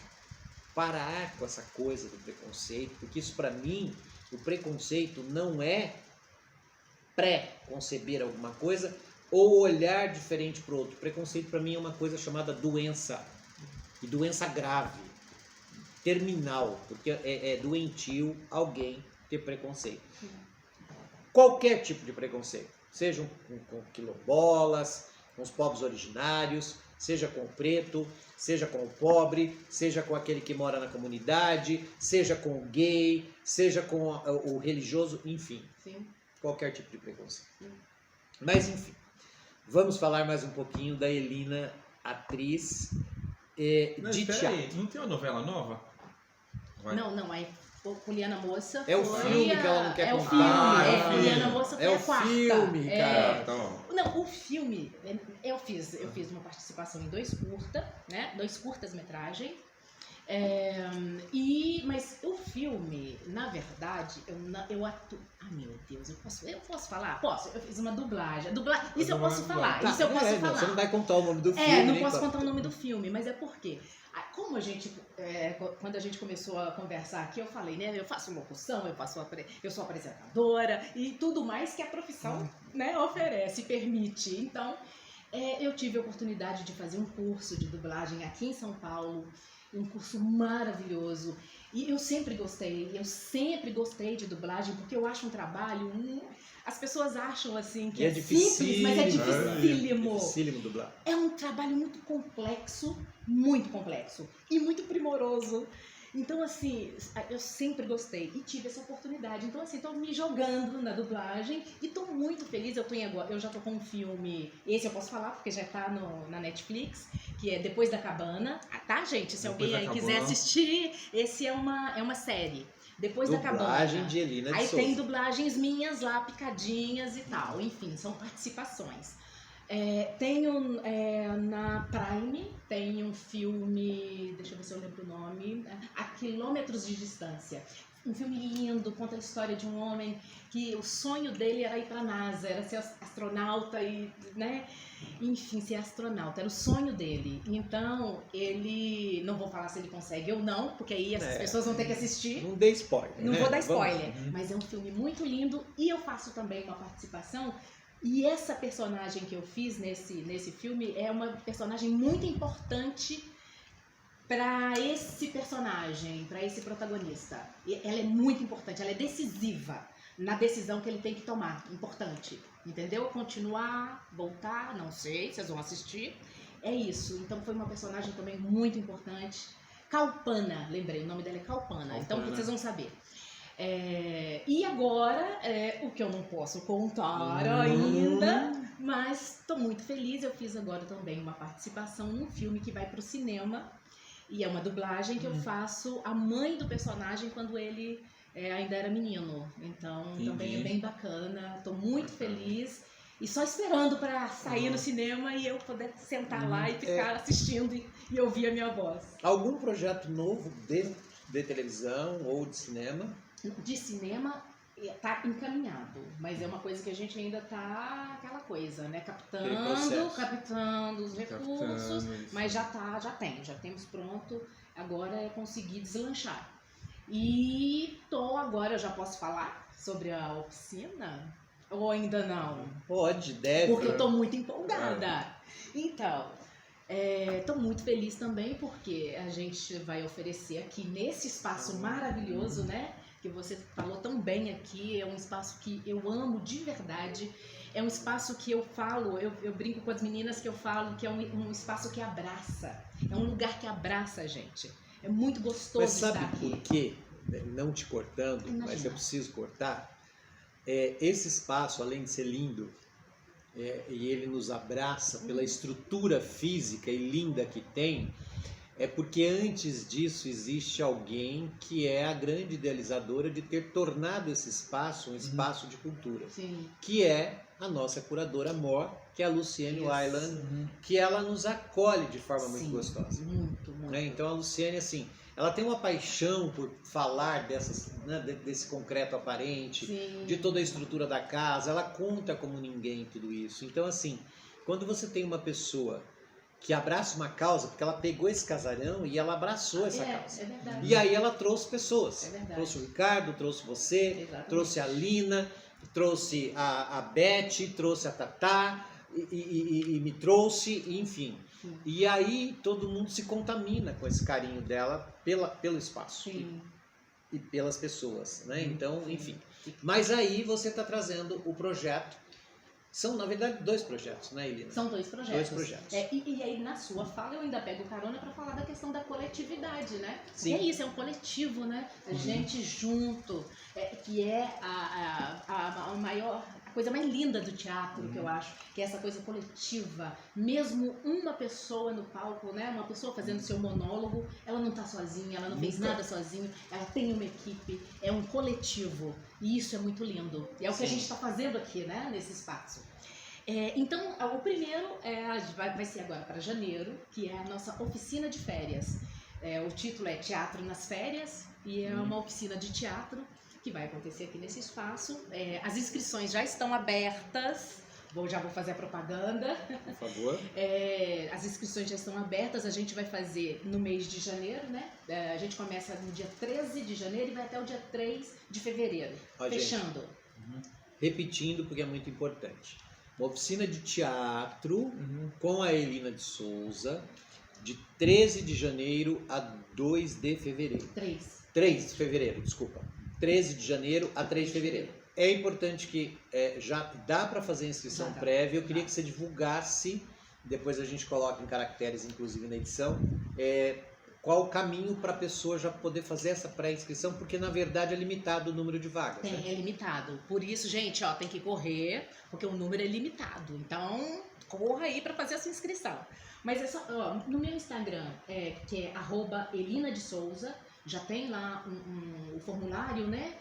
com essa coisa do preconceito, porque isso, para mim, o preconceito não é pré-conceber alguma coisa ou olhar diferente para o outro. Preconceito, para mim, é uma coisa chamada doença, e doença grave, terminal, porque é doentio alguém ter preconceito. Qualquer tipo de preconceito, seja com quilombolas, com os povos originários, seja com o preto, seja com o pobre, seja com aquele que mora na comunidade, seja com o gay, seja com o religioso, enfim. Sim. Qualquer tipo de preconceito. Mas, enfim, vamos falar mais um pouquinho da Elina, atriz de teatro. Não tem uma novela nova? Vai. Não, aí Poliana Moça é o filme que ela não quer contar. É o filme, Poliana Moça foi a quarta. É o filme, cara. Não, o filme, eu fiz uma participação em 2 curtas, né? 2 curtas-metragens. Mas o filme, na verdade, eu atuo. Ah, meu Deus, eu posso falar? Posso, eu fiz uma dublagem. Isso eu posso falar. Isso eu posso falar. Você não vai contar o nome do filme. Não posso contar o nome do filme, mas é porque, como a gente, quando a gente começou a conversar aqui, eu falei, né? Eu faço locução, eu sou apresentadora e tudo mais que a profissão, né, oferece, permite. Então, eu tive a oportunidade de fazer um curso de dublagem aqui em São Paulo. Um curso maravilhoso. E eu sempre gostei de dublagem, porque eu acho um trabalho... As pessoas acham assim que é simples, mas é dificílimo. É dificílimo dublar. É um trabalho muito complexo e muito primoroso. Então, assim, eu sempre gostei e tive essa oportunidade. Então, assim, tô me jogando na dublagem e tô muito feliz. Eu já tô com um filme, esse eu posso falar porque já tá na Netflix, que é Depois da Cabana. Tá, gente? Se alguém aí quiser assistir, esse é uma série. Depois da Cabana. Dublagem de Elina de Aí Souza. tem dublagens minhas lá, picadinhas e tal. Enfim, são participações. Tenho na Prime, tem um filme, deixa eu ver se eu lembro o nome, A Quilômetros de Distância. Um filme lindo, conta a história de um homem que o sonho dele era ir para a NASA, era ser astronauta e, né? Enfim, ser astronauta, era o sonho dele. Então, ele, não vou falar se ele consegue ou não, porque aí essas pessoas vão ter que assistir. Não dê spoiler. Não vou dar spoiler, mas é um filme muito lindo e eu faço também uma participação. E essa personagem que eu fiz nesse filme é uma personagem muito importante para esse personagem, para esse protagonista. Ela é muito importante, ela é decisiva na decisão que ele tem que tomar. Importante, entendeu? Continuar, voltar, não sei, vocês vão assistir. É isso, então foi uma personagem também muito importante. Calpana, lembrei, o nome dela é Calpana. Então vocês vão saber. E agora, o que eu não posso contar ainda, mas estou muito feliz. Eu fiz agora também uma participação num filme que vai para o cinema. E é uma dublagem que eu faço a mãe do personagem quando ele ainda era menino. Então, também é bem bacana. Estou muito feliz. E só esperando para sair no cinema e eu poder sentar lá e ficar assistindo e ouvir a minha voz. Algum projeto novo de televisão ou de cinema? De cinema tá encaminhado, mas é uma coisa que a gente ainda tá aquela coisa, né? Captando os recursos, mas já temos pronto. Agora é conseguir deslanchar. E agora, eu já posso falar sobre a oficina? Ou ainda não? Pode, deve. Porque eu tô muito empolgada. Então, tô muito feliz também porque a gente vai oferecer aqui nesse espaço maravilhoso, né? Que você falou tão bem aqui, é um espaço que eu amo de verdade, é um espaço que eu falo, eu brinco com as meninas que eu falo que é um espaço que abraça, é um lugar que abraça a gente, é muito gostoso estar aqui. Mas sabe por quê? Não te cortando, mas eu preciso cortar, esse espaço, além de ser lindo, e ele nos abraça pela estrutura física e linda que tem, é porque antes disso existe alguém que é a grande idealizadora de ter tornado esse espaço um espaço de cultura. Sim. Que é a nossa curadora mor, que é a Luciene Weiland, que ela nos acolhe de forma muito gostosa. Muito. Né? Então a Luciene, assim, ela tem uma paixão por falar desse concreto aparente, de toda a estrutura da casa, ela conta como ninguém tudo isso. Então, assim, quando você tem uma pessoa que abraça uma causa, porque ela pegou esse casarão e ela abraçou essa causa. É verdade. E aí ela trouxe pessoas. É verdade. Trouxe o Ricardo, trouxe você, trouxe a Lina, trouxe a Beth, trouxe a Tatá, e me trouxe, enfim. Sim. E aí todo mundo se contamina com esse carinho dela pelo espaço. Sim. E pelas pessoas, né? Então, enfim. Mas aí você está trazendo o projeto. São, na verdade, 2 projetos, né, Elina? São 2 projetos. 2 projetos. E aí, na sua fala, eu ainda pego carona para falar da questão da coletividade, né? Sim. E é isso, é um coletivo, né? A gente junto, que é a maior... A coisa mais linda do teatro, que eu acho, que é essa coisa coletiva. Mesmo uma pessoa no palco, né? Uma pessoa fazendo seu monólogo, ela não está sozinha, ela não fez nada sozinha, ela tem uma equipe, é um coletivo. E isso é muito lindo. E é o que a gente está fazendo aqui, né? Nesse espaço. Então, o primeiro vai ser agora para janeiro, que é a nossa oficina de férias. O título é Teatro nas Férias, e é uma oficina de teatro que vai acontecer aqui nesse espaço. As inscrições já estão abertas. Já vou fazer a propaganda. Por favor. As inscrições já estão abertas. A gente vai fazer no mês de janeiro, né? A gente começa no dia 13 de janeiro e vai até o dia 3 de fevereiro. Fechando. Repetindo, porque é muito importante. Uma oficina de teatro com a Elina de Souza, de 13 de janeiro a 2 de fevereiro. 3 de fevereiro, desculpa. 13 de janeiro a 3 de fevereiro. É importante que já dá para fazer a inscrição prévia. Eu queria que você divulgasse, depois a gente coloca em caracteres, inclusive na edição, qual o caminho para a pessoa já poder fazer essa pré-inscrição, porque na verdade é limitado o número de vagas. Né? É limitado. Por isso, gente, tem que correr, porque o número é limitado. Então, corra aí para fazer essa inscrição. Mas no meu Instagram, que é @Elina de Souza, já tem lá o formulário, né?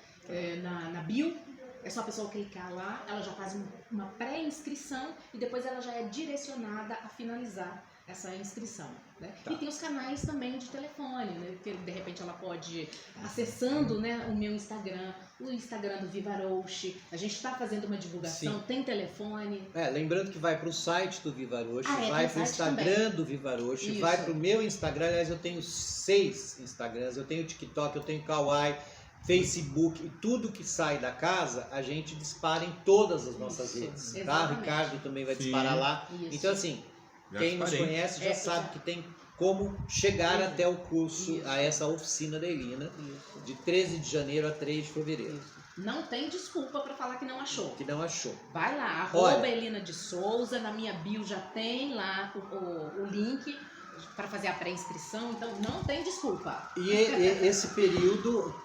Na bio. É só a pessoa clicar lá, ela já faz uma pré-inscrição e depois ela já é direcionada a finalizar essa inscrição, né? E tem os canais também de telefone, né? Porque de repente ela pode, acessando, né, o meu Instagram, o Instagram do Viva Roche. A gente está fazendo uma divulgação, tem telefone. Lembrando que vai para o site do Viva Roche, vai para o Instagram também do Viva Roche, vai para o meu Instagram. Aliás, eu tenho 6 Instagrams, eu tenho TikTok, eu tenho Kawaii, Facebook, e tudo que sai da casa a gente dispara em todas as nossas redes, tá? O Ricardo também vai disparar lá. Então, assim, quem nos conhece já sabe que tem como chegar até o curso, a essa oficina da Elina, de 13 de janeiro a 3 de fevereiro. Não tem desculpa para falar que não achou. Que não achou. Vai lá, @Elina de Souza, na minha bio já tem lá o link para fazer a pré-inscrição, então não tem desculpa. E esse período,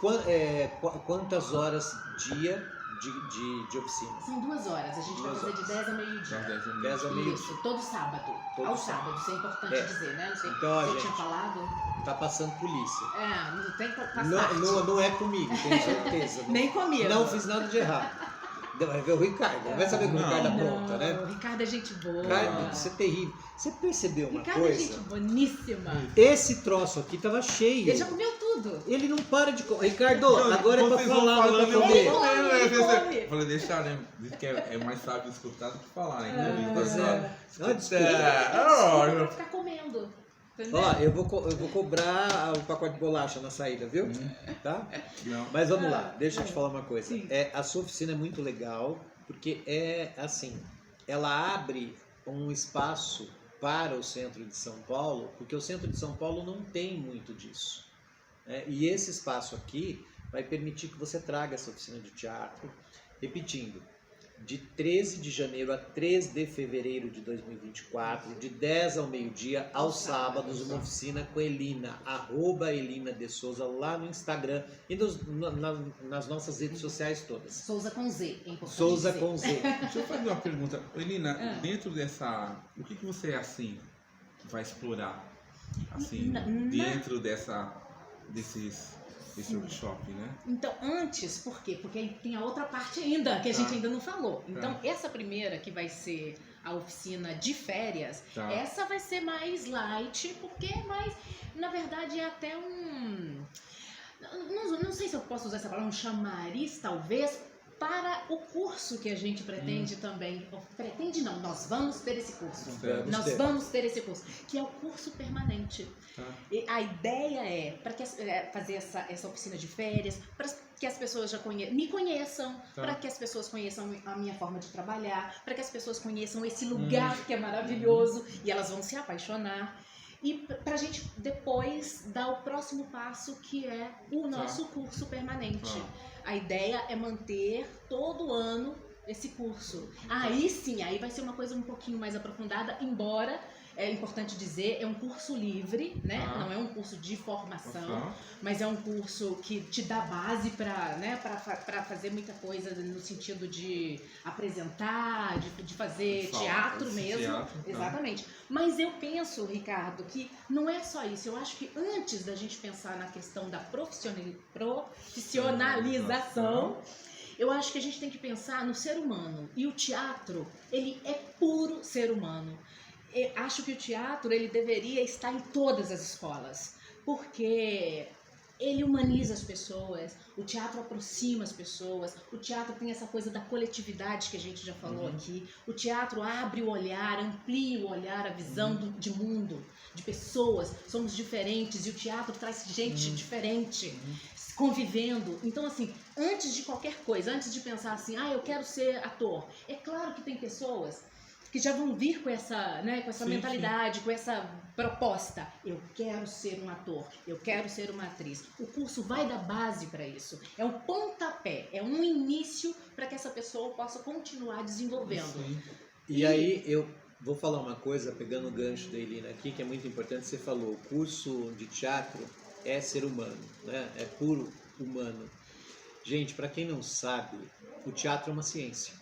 quantas horas dia de oficina? São 2 horas, a gente vai fazer de 10 a meio-dia. 10 a meio-dia. Isso, todo sábado. Ao sábado, isso é importante dizer, né? Não sei então, se você tinha falado. Tá passando polícia. Não tem que passar. Não é comigo, tenho certeza. Nem comigo. Não fiz nada de errado. Vai ver o Ricardo, vai saber que o Ricardo apronta, né? O Ricardo é gente boa. Ricardo, isso é terrível. Você percebeu uma Ricardo coisa? É gente boníssima. Esse troço aqui tava cheio. Ele já comeu tudo. Ele não para de comer. Ricardo, agora é pra falar, não é pra comer. Eu falei, deixa, né? Diz que é mais sábio escutar do que falar, né? Vai ficar comendo. Entendeu? Eu vou cobrar o pacote de bolacha na saída, viu? Tá? Não. Mas vamos lá, deixa eu te falar uma coisa. A sua oficina é muito legal, porque ela abre um espaço para o centro de São Paulo, porque o centro de São Paulo não tem muito disso. E esse espaço aqui vai permitir que você traga essa oficina de teatro, repetindo, de 13 de janeiro a 3 de fevereiro de 2024, de 10 ao meio-dia, aos sábados, uma oficina com Elina, @Elina de Souza, lá no Instagram e nas nossas redes sociais todas. Souza com Z, é importante Souza dizer. com Z. Deixa eu fazer uma pergunta. Elina, dentro dessa... O que você, assim, vai explorar assim, dentro desse workshop, né? Então, antes, por quê? Porque aí tem a outra parte ainda, que a gente ainda não falou. Então, essa primeira, que vai ser a oficina de férias, essa vai ser mais light, porque é mais, na verdade, é até não sei se eu posso usar essa palavra, um chamariz, talvez, para o curso que a gente pretende também. Pretende não, nós vamos ter esse curso. Vamos ter esse curso, que é o curso permanente. E a ideia é fazer essa oficina de férias, para que as pessoas me conheçam, para que as pessoas conheçam a minha forma de trabalhar, para que as pessoas conheçam esse lugar que é maravilhoso e elas vão se apaixonar. E para a gente depois dar o próximo passo, que é o nosso curso permanente. A ideia é manter todo ano esse curso. Aí sim, aí vai ser uma coisa um pouquinho mais aprofundada, embora, é importante dizer, é um curso livre, né? Não é um curso de formação, mas é um curso que te dá base para fazer muita coisa no sentido de apresentar, de fazer teatro mesmo. Exatamente. Mas eu penso, Ricardo, que não é só isso. Eu acho que antes da gente pensar na questão da profissionalização, eu acho que a gente tem que pensar no ser humano. E o teatro, ele é puro ser humano. Eu acho que o teatro, ele deveria estar em todas as escolas, porque ele humaniza as pessoas, o teatro aproxima as pessoas, o teatro tem essa coisa da coletividade que a gente já falou aqui, o teatro abre o olhar, amplia o olhar, a visão de mundo, de pessoas, somos diferentes e o teatro traz gente diferente, convivendo. Então, assim, antes de qualquer coisa, antes de pensar assim, eu quero ser ator, é claro que tem pessoas que já vão vir com essa mentalidade, com essa proposta. Eu quero ser um ator, eu quero ser uma atriz. O curso vai dar base para isso. É um pontapé, é um início para que essa pessoa possa continuar desenvolvendo. E aí eu vou falar uma coisa, pegando o gancho da Elina aqui, que é muito importante. Você falou, o curso de teatro é ser humano, né? É puro humano. Gente, para quem não sabe, o teatro é uma ciência.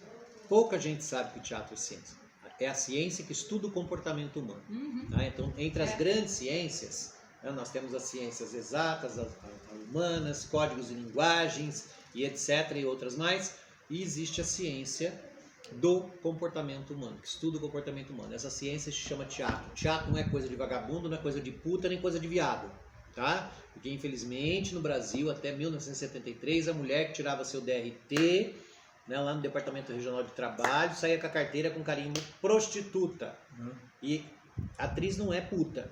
Pouca gente sabe que o teatro é ciência. É a ciência que estuda o comportamento humano. Tá? Então, entre as grandes ciências, nós temos as ciências exatas, as humanas, códigos e linguagens, e etc., e outras mais. E existe a ciência do comportamento humano, que estuda o comportamento humano. Essa ciência se chama teatro. Teatro não é coisa de vagabundo, não é coisa de puta, nem coisa de viado. Tá? Porque, infelizmente, no Brasil, até 1973, a mulher que tirava seu DRT... lá no Departamento Regional de Trabalho, saía com a carteira com carimbo prostituta. E atriz não é puta.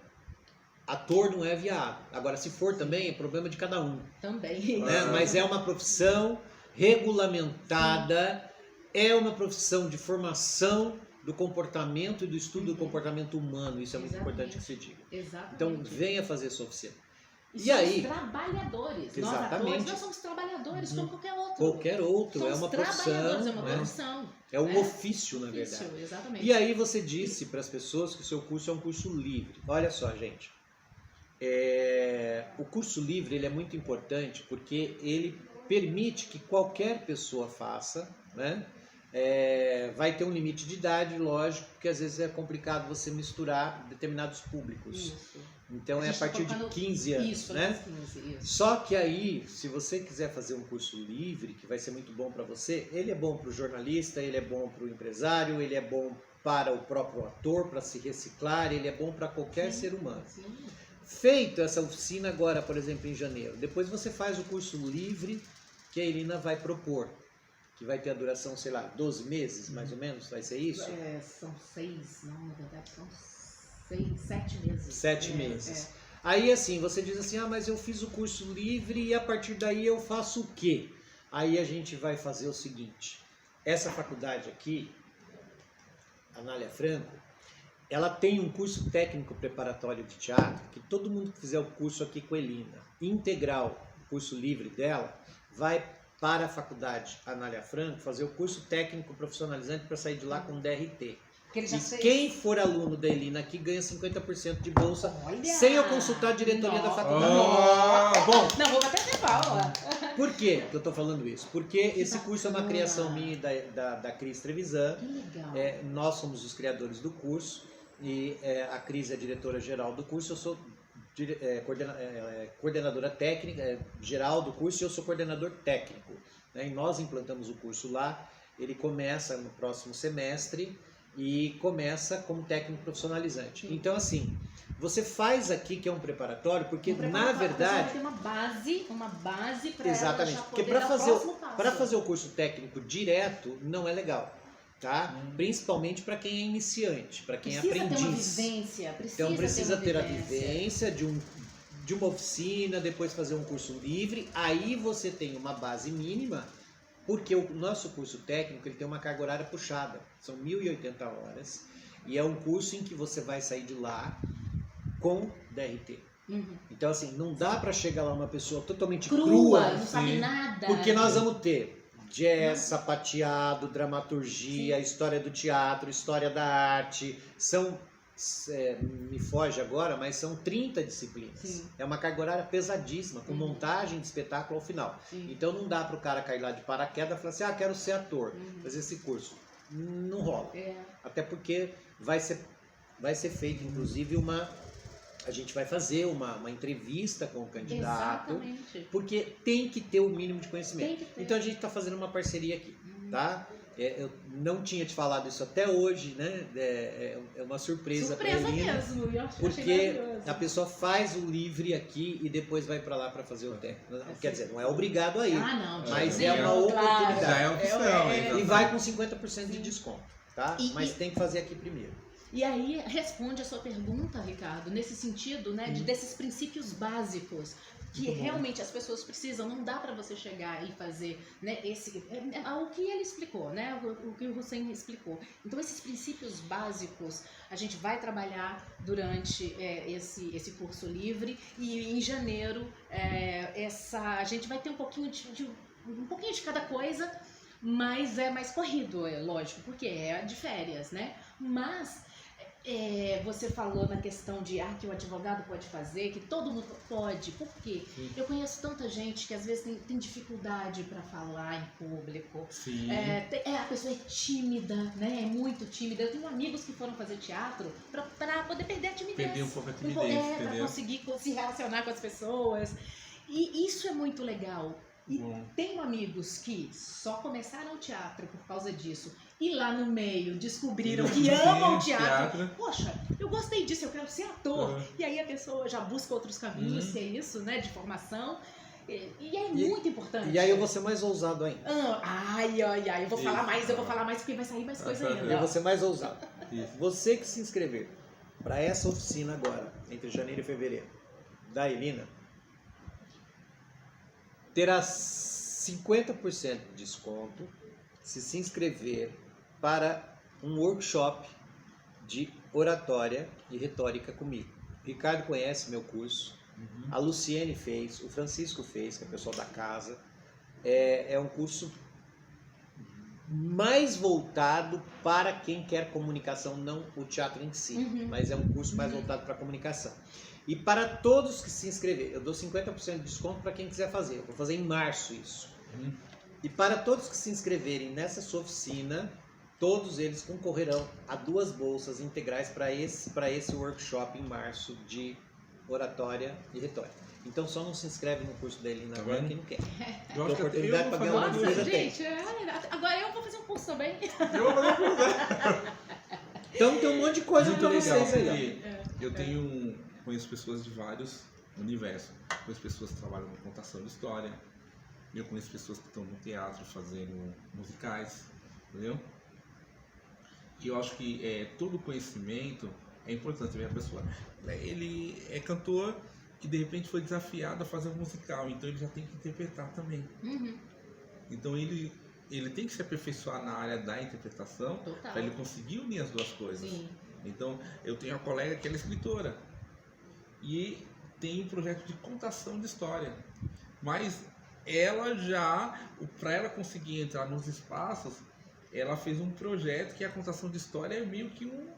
Ator não é viado. Agora, se for também, é problema de cada um. Também. Mas é uma profissão regulamentada, é uma profissão de formação do comportamento e do estudo do comportamento humano. Isso é muito importante que se diga. Exatamente. Então, venha fazer sua oficina. E aí, trabalhadores. Exatamente. Nós atores, nós somos trabalhadores como qualquer outro. Qualquer outro, somos é uma profissão. É uma profissão. É um ofício, na verdade. Exatamente. E aí você disse para as pessoas que o seu curso é um curso livre. Olha só, gente. O curso livre ele é muito importante porque ele permite que qualquer pessoa faça, né? Vai ter um limite de idade, lógico, porque às vezes é complicado você misturar determinados públicos. Isso. Então é a partir de 15 anos, isso, né? 15, isso. Só que aí, se você quiser fazer um curso livre, que vai ser muito bom para você, ele é bom para o jornalista, ele é bom para o empresário, ele é bom para o próprio ator, para se reciclar, ele é bom para qualquer ser humano. Sim. Feito essa oficina agora, por exemplo, em janeiro, depois você faz o curso livre que a Elina vai propor, que vai ter a duração, sei lá, 12 meses, mais ou menos, vai ser isso? São 6, não, na verdade são 7 meses. 7 meses. Aí assim, você diz assim, mas eu fiz o curso livre e a partir daí eu faço o quê? Aí a gente vai fazer o seguinte, essa faculdade aqui, Anália Franco, ela tem um curso técnico preparatório de teatro, que todo mundo que fizer o curso aqui com a Elina, integral, o curso livre dela, vai para a faculdade Anália Franco fazer o curso técnico profissionalizante para sair de lá com DRT. E quem for aluno da Elina aqui ganha 50% de bolsa. Olha! Sem eu consultar a diretoria da faculdade. Bom, não, vou até ter palma. Por que eu estou falando isso? Porque esse curso é uma criação minha e da Cris Trevisan. Que legal. Nós somos os criadores do curso. e a Cris é diretora-geral do curso, eu sou coordenadora técnica geral do curso e eu sou coordenador técnico. Né? E nós implantamos o curso lá, ele começa no próximo semestre e começa como técnico profissionalizante. Então, assim, você faz aqui que é um preparatório, porque na verdade... Você vai ter uma base para exatamente, ela já porque para fazer o curso técnico direto não é legal. Tá? Principalmente para quem é iniciante, para quem é aprendiz. Ter uma vivência, então precisa ter a vivência de uma oficina, depois fazer um curso livre, aí você tem uma base mínima, porque o nosso curso técnico ele tem uma carga horária puxada, são 1.080 horas, e é um curso em que você vai sair de lá com DRT. Então assim, não dá para chegar lá uma pessoa totalmente crua, não sabe nada. Porque nós vamos ter jazz, sapateado, dramaturgia, história do teatro, história da arte, são, me foge agora, mas são 30 disciplinas. Sim. É uma carga horária pesadíssima, com montagem de espetáculo ao final. Sim. Então não dá para o cara cair lá de paraquedas e falar assim, quero ser ator, fazer esse curso. Não rola. Até porque vai ser feito, inclusive, a gente vai fazer uma entrevista com o candidato. Exatamente. Porque tem que ter o mínimo de conhecimento. Então a gente está fazendo uma parceria aqui, tá? Eu não tinha te falado isso até hoje, né? É uma surpresa para a Elina. Mesmo, eu porque a pessoa faz o livre aqui e depois vai para lá para fazer o técnico. Quer dizer, não é obrigado a ir, mas é uma oportunidade. Já é opção. E vai com 50% de desconto, tá? Mas tem que fazer aqui primeiro. E aí responde a sua pergunta, Ricardo, nesse sentido, né, desses princípios básicos que realmente as pessoas precisam. Não dá para você chegar e fazer, né, o que ele explicou, né, o que o Hussein explicou. Então esses princípios básicos a gente vai trabalhar durante esse curso livre, e em janeiro a gente vai ter um pouquinho de cada coisa, mas é mais corrido, lógico, porque é de férias, né? Mas você falou na questão de que o advogado pode fazer, que todo mundo pode. Por quê? Sim. Eu conheço tanta gente que às vezes tem dificuldade para falar em público. Sim. A pessoa é tímida, né? É muito tímida. Eu tenho amigos que foram fazer teatro para poder perder a timidez. Perder um pouco a timidez. Para conseguir se relacionar com as pessoas. E isso é muito legal. E tenho amigos que só começaram o teatro por causa disso, e lá no meio descobriram que amam o teatro. Poxa, eu gostei disso, eu quero ser ator. E aí a pessoa já busca outros caminhos, que é isso, né, de formação. E é muito importante. E aí eu vou ser mais ousado ainda. Eu vou falar mais, porque vai sair mais coisa ainda. Eu vou ser mais ousado. Você que se inscrever para essa oficina agora, entre janeiro e fevereiro, da Elina, terá 50% de desconto se inscrever para um workshop de oratória e retórica comigo. O Ricardo conhece meu curso, a Luciene fez, o Francisco fez, que é o pessoal da casa. É um curso mais voltado para quem quer comunicação, não o teatro em si, mas é um curso mais voltado para a comunicação. E para todos que se inscreverem, eu dou 50% de desconto para quem quiser fazer. Eu vou fazer em março isso. E para todos que se inscreverem nessa sua oficina, todos eles concorrerão a 2 bolsas integrais para esse workshop em março de oratória e retórica. Então só não se inscreve no curso da Elina agora quem não quer. Eu acho oportunidade para ganhar uma coisa gente, agora eu vou fazer um curso também. Eu vou fazer um curso. Então tem um monte de coisa para vocês aí. Eu conheço pessoas de vários universos. Conheço pessoas que trabalham com contação de história. Eu conheço pessoas que estão no teatro fazendo musicais, entendeu? E eu acho que todo conhecimento é importante. A pessoa, ele é cantor que de repente foi desafiado a fazer um musical, então ele já tem que interpretar também. Então ele tem que se aperfeiçoar na área da interpretação para ele conseguir unir as duas coisas. Sim. Então eu tenho uma colega que ela é escritora e tem um projeto de contação de história, mas ela para ela conseguir entrar nos espaços, ela fez um projeto que a contação de história é meio que um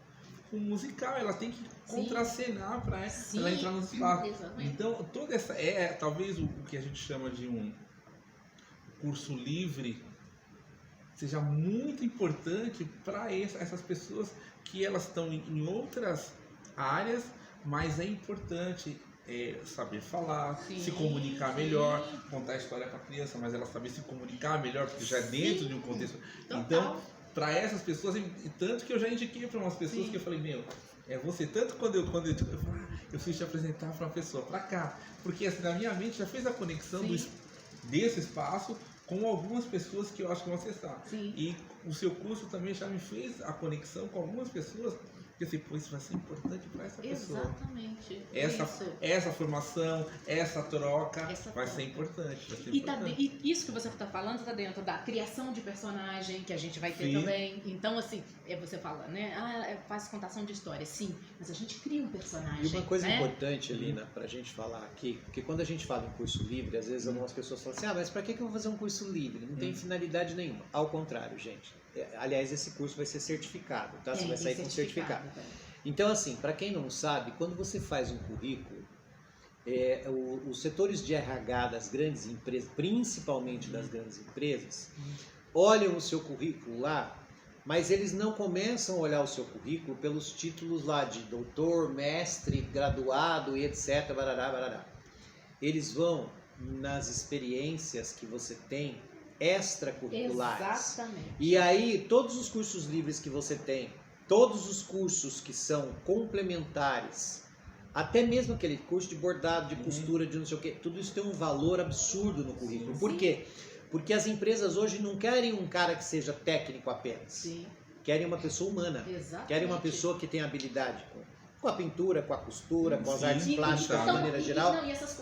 musical, ela tem que contracenar para ela entrar nos espaços. Exatamente. Então toda essa talvez o que a gente chama de um curso livre seja muito importante para essas pessoas que elas estão em outras áreas, mas é importante saber falar, se comunicar melhor, contar a história para a criança, mas ela saber se comunicar melhor, porque já é dentro de um contexto. Então, para essas pessoas, e tanto que eu já indiquei para umas pessoas que eu falei, meu, é você, tanto quando eu fui te apresentar para uma pessoa, para cá, porque assim, na minha mente já fez a conexão desse espaço com algumas pessoas que eu acho que vão acessar. E o seu curso também já me fez a conexão com algumas pessoas que assim, pô, isso vai ser importante para essa pessoa. Exatamente. Essa formação, essa troca vai ser importante. E isso que você está falando está dentro da criação de personagem que a gente vai ter também. Então, assim, você fala, né? Faz contação de história. Sim, mas a gente cria um personagem. E uma coisa importante, Elina, para a gente falar aqui, porque quando a gente fala em curso livre, às vezes algumas pessoas falam assim, mas para que eu vou fazer um curso livre? Não tem finalidade nenhuma. Ao contrário, gente. Aliás, esse curso vai ser certificado, tá? Você vai sair com certificado. Então, assim, para quem não sabe, quando você faz um currículo, os setores de RH das grandes empresas, principalmente das grandes empresas, olham o seu currículo lá, mas eles não começam a olhar o seu currículo pelos títulos lá de doutor, mestre, graduado e etc. Barará, barará. Eles vão nas experiências que você tem extracurriculares. Exatamente. E aí, todos os cursos livres que você tem, todos os cursos que são complementares, até mesmo aquele curso de bordado, de costura, de não sei o que, tudo isso tem um valor absurdo no currículo. Por quê? Porque as empresas hoje não querem um cara que seja técnico apenas. Querem uma pessoa humana. Exatamente. Querem uma pessoa que tenha habilidade com a pintura, com a costura, com as artes plásticas de maneira geral.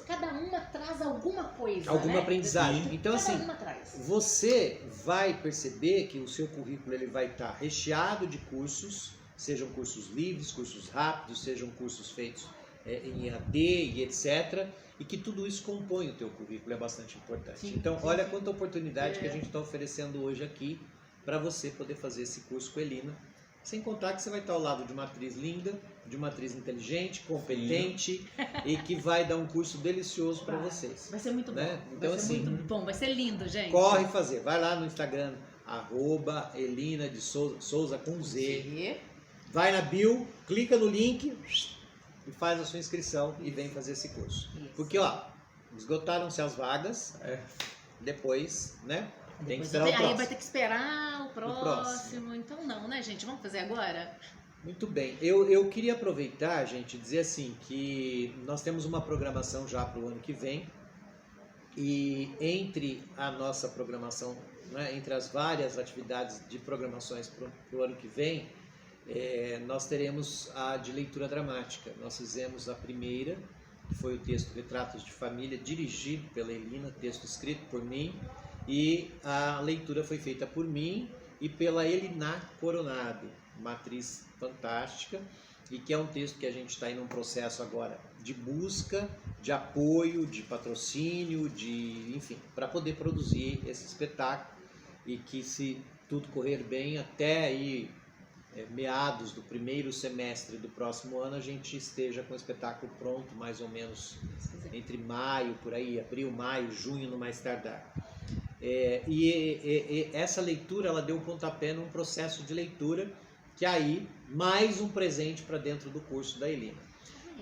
Cada uma traz alguma coisa, alguma aprendizagem. Sim. Então, assim, você vai perceber que o seu currículo ele vai estar recheado de cursos, sejam cursos livres, cursos rápidos, sejam cursos feitos em EAD e etc. E que tudo isso compõe o teu currículo, é bastante importante. Então, olha quanta oportunidade que a gente está oferecendo hoje aqui para você poder fazer esse curso com a Elina. Sem contar que você vai estar ao lado de uma atriz linda, de uma atriz inteligente, competente e que vai dar um curso delicioso para vocês. Vai ser muito bom. Então, vai ser muito bom, vai ser lindo, gente. Corre fazer. Vai lá no Instagram, @Elina de Souza com Z. Vai na bio, clica no link e faz a sua inscrição e vem fazer esse curso. Porque, esgotaram-se as vagas, depois, né? Tem que esperar o próximo. Aí vai ter que esperar o próximo. Então não, né, gente? Vamos fazer agora? Muito bem. Eu queria aproveitar, gente, e dizer assim, que nós temos uma programação já para o ano que vem. E entre a nossa programação, né, entre as várias atividades de programações para o ano que vem, nós teremos a de leitura dramática. Nós fizemos a primeira, que foi o texto Retratos de Família, dirigido pela Elina, texto escrito por mim. E a leitura foi feita por mim e pela Elina Coronado, uma atriz fantástica, e que é um texto que a gente está em um processo agora de busca, de apoio, de patrocínio, enfim, para poder produzir esse espetáculo e que, se tudo correr bem, até aí meados do primeiro semestre do próximo ano a gente esteja com o espetáculo pronto, mais ou menos entre maio, por aí, abril, maio, junho, no mais tardar. E essa leitura ela deu um pontapé num processo de leitura que aí mais um presente para dentro do curso da Elina.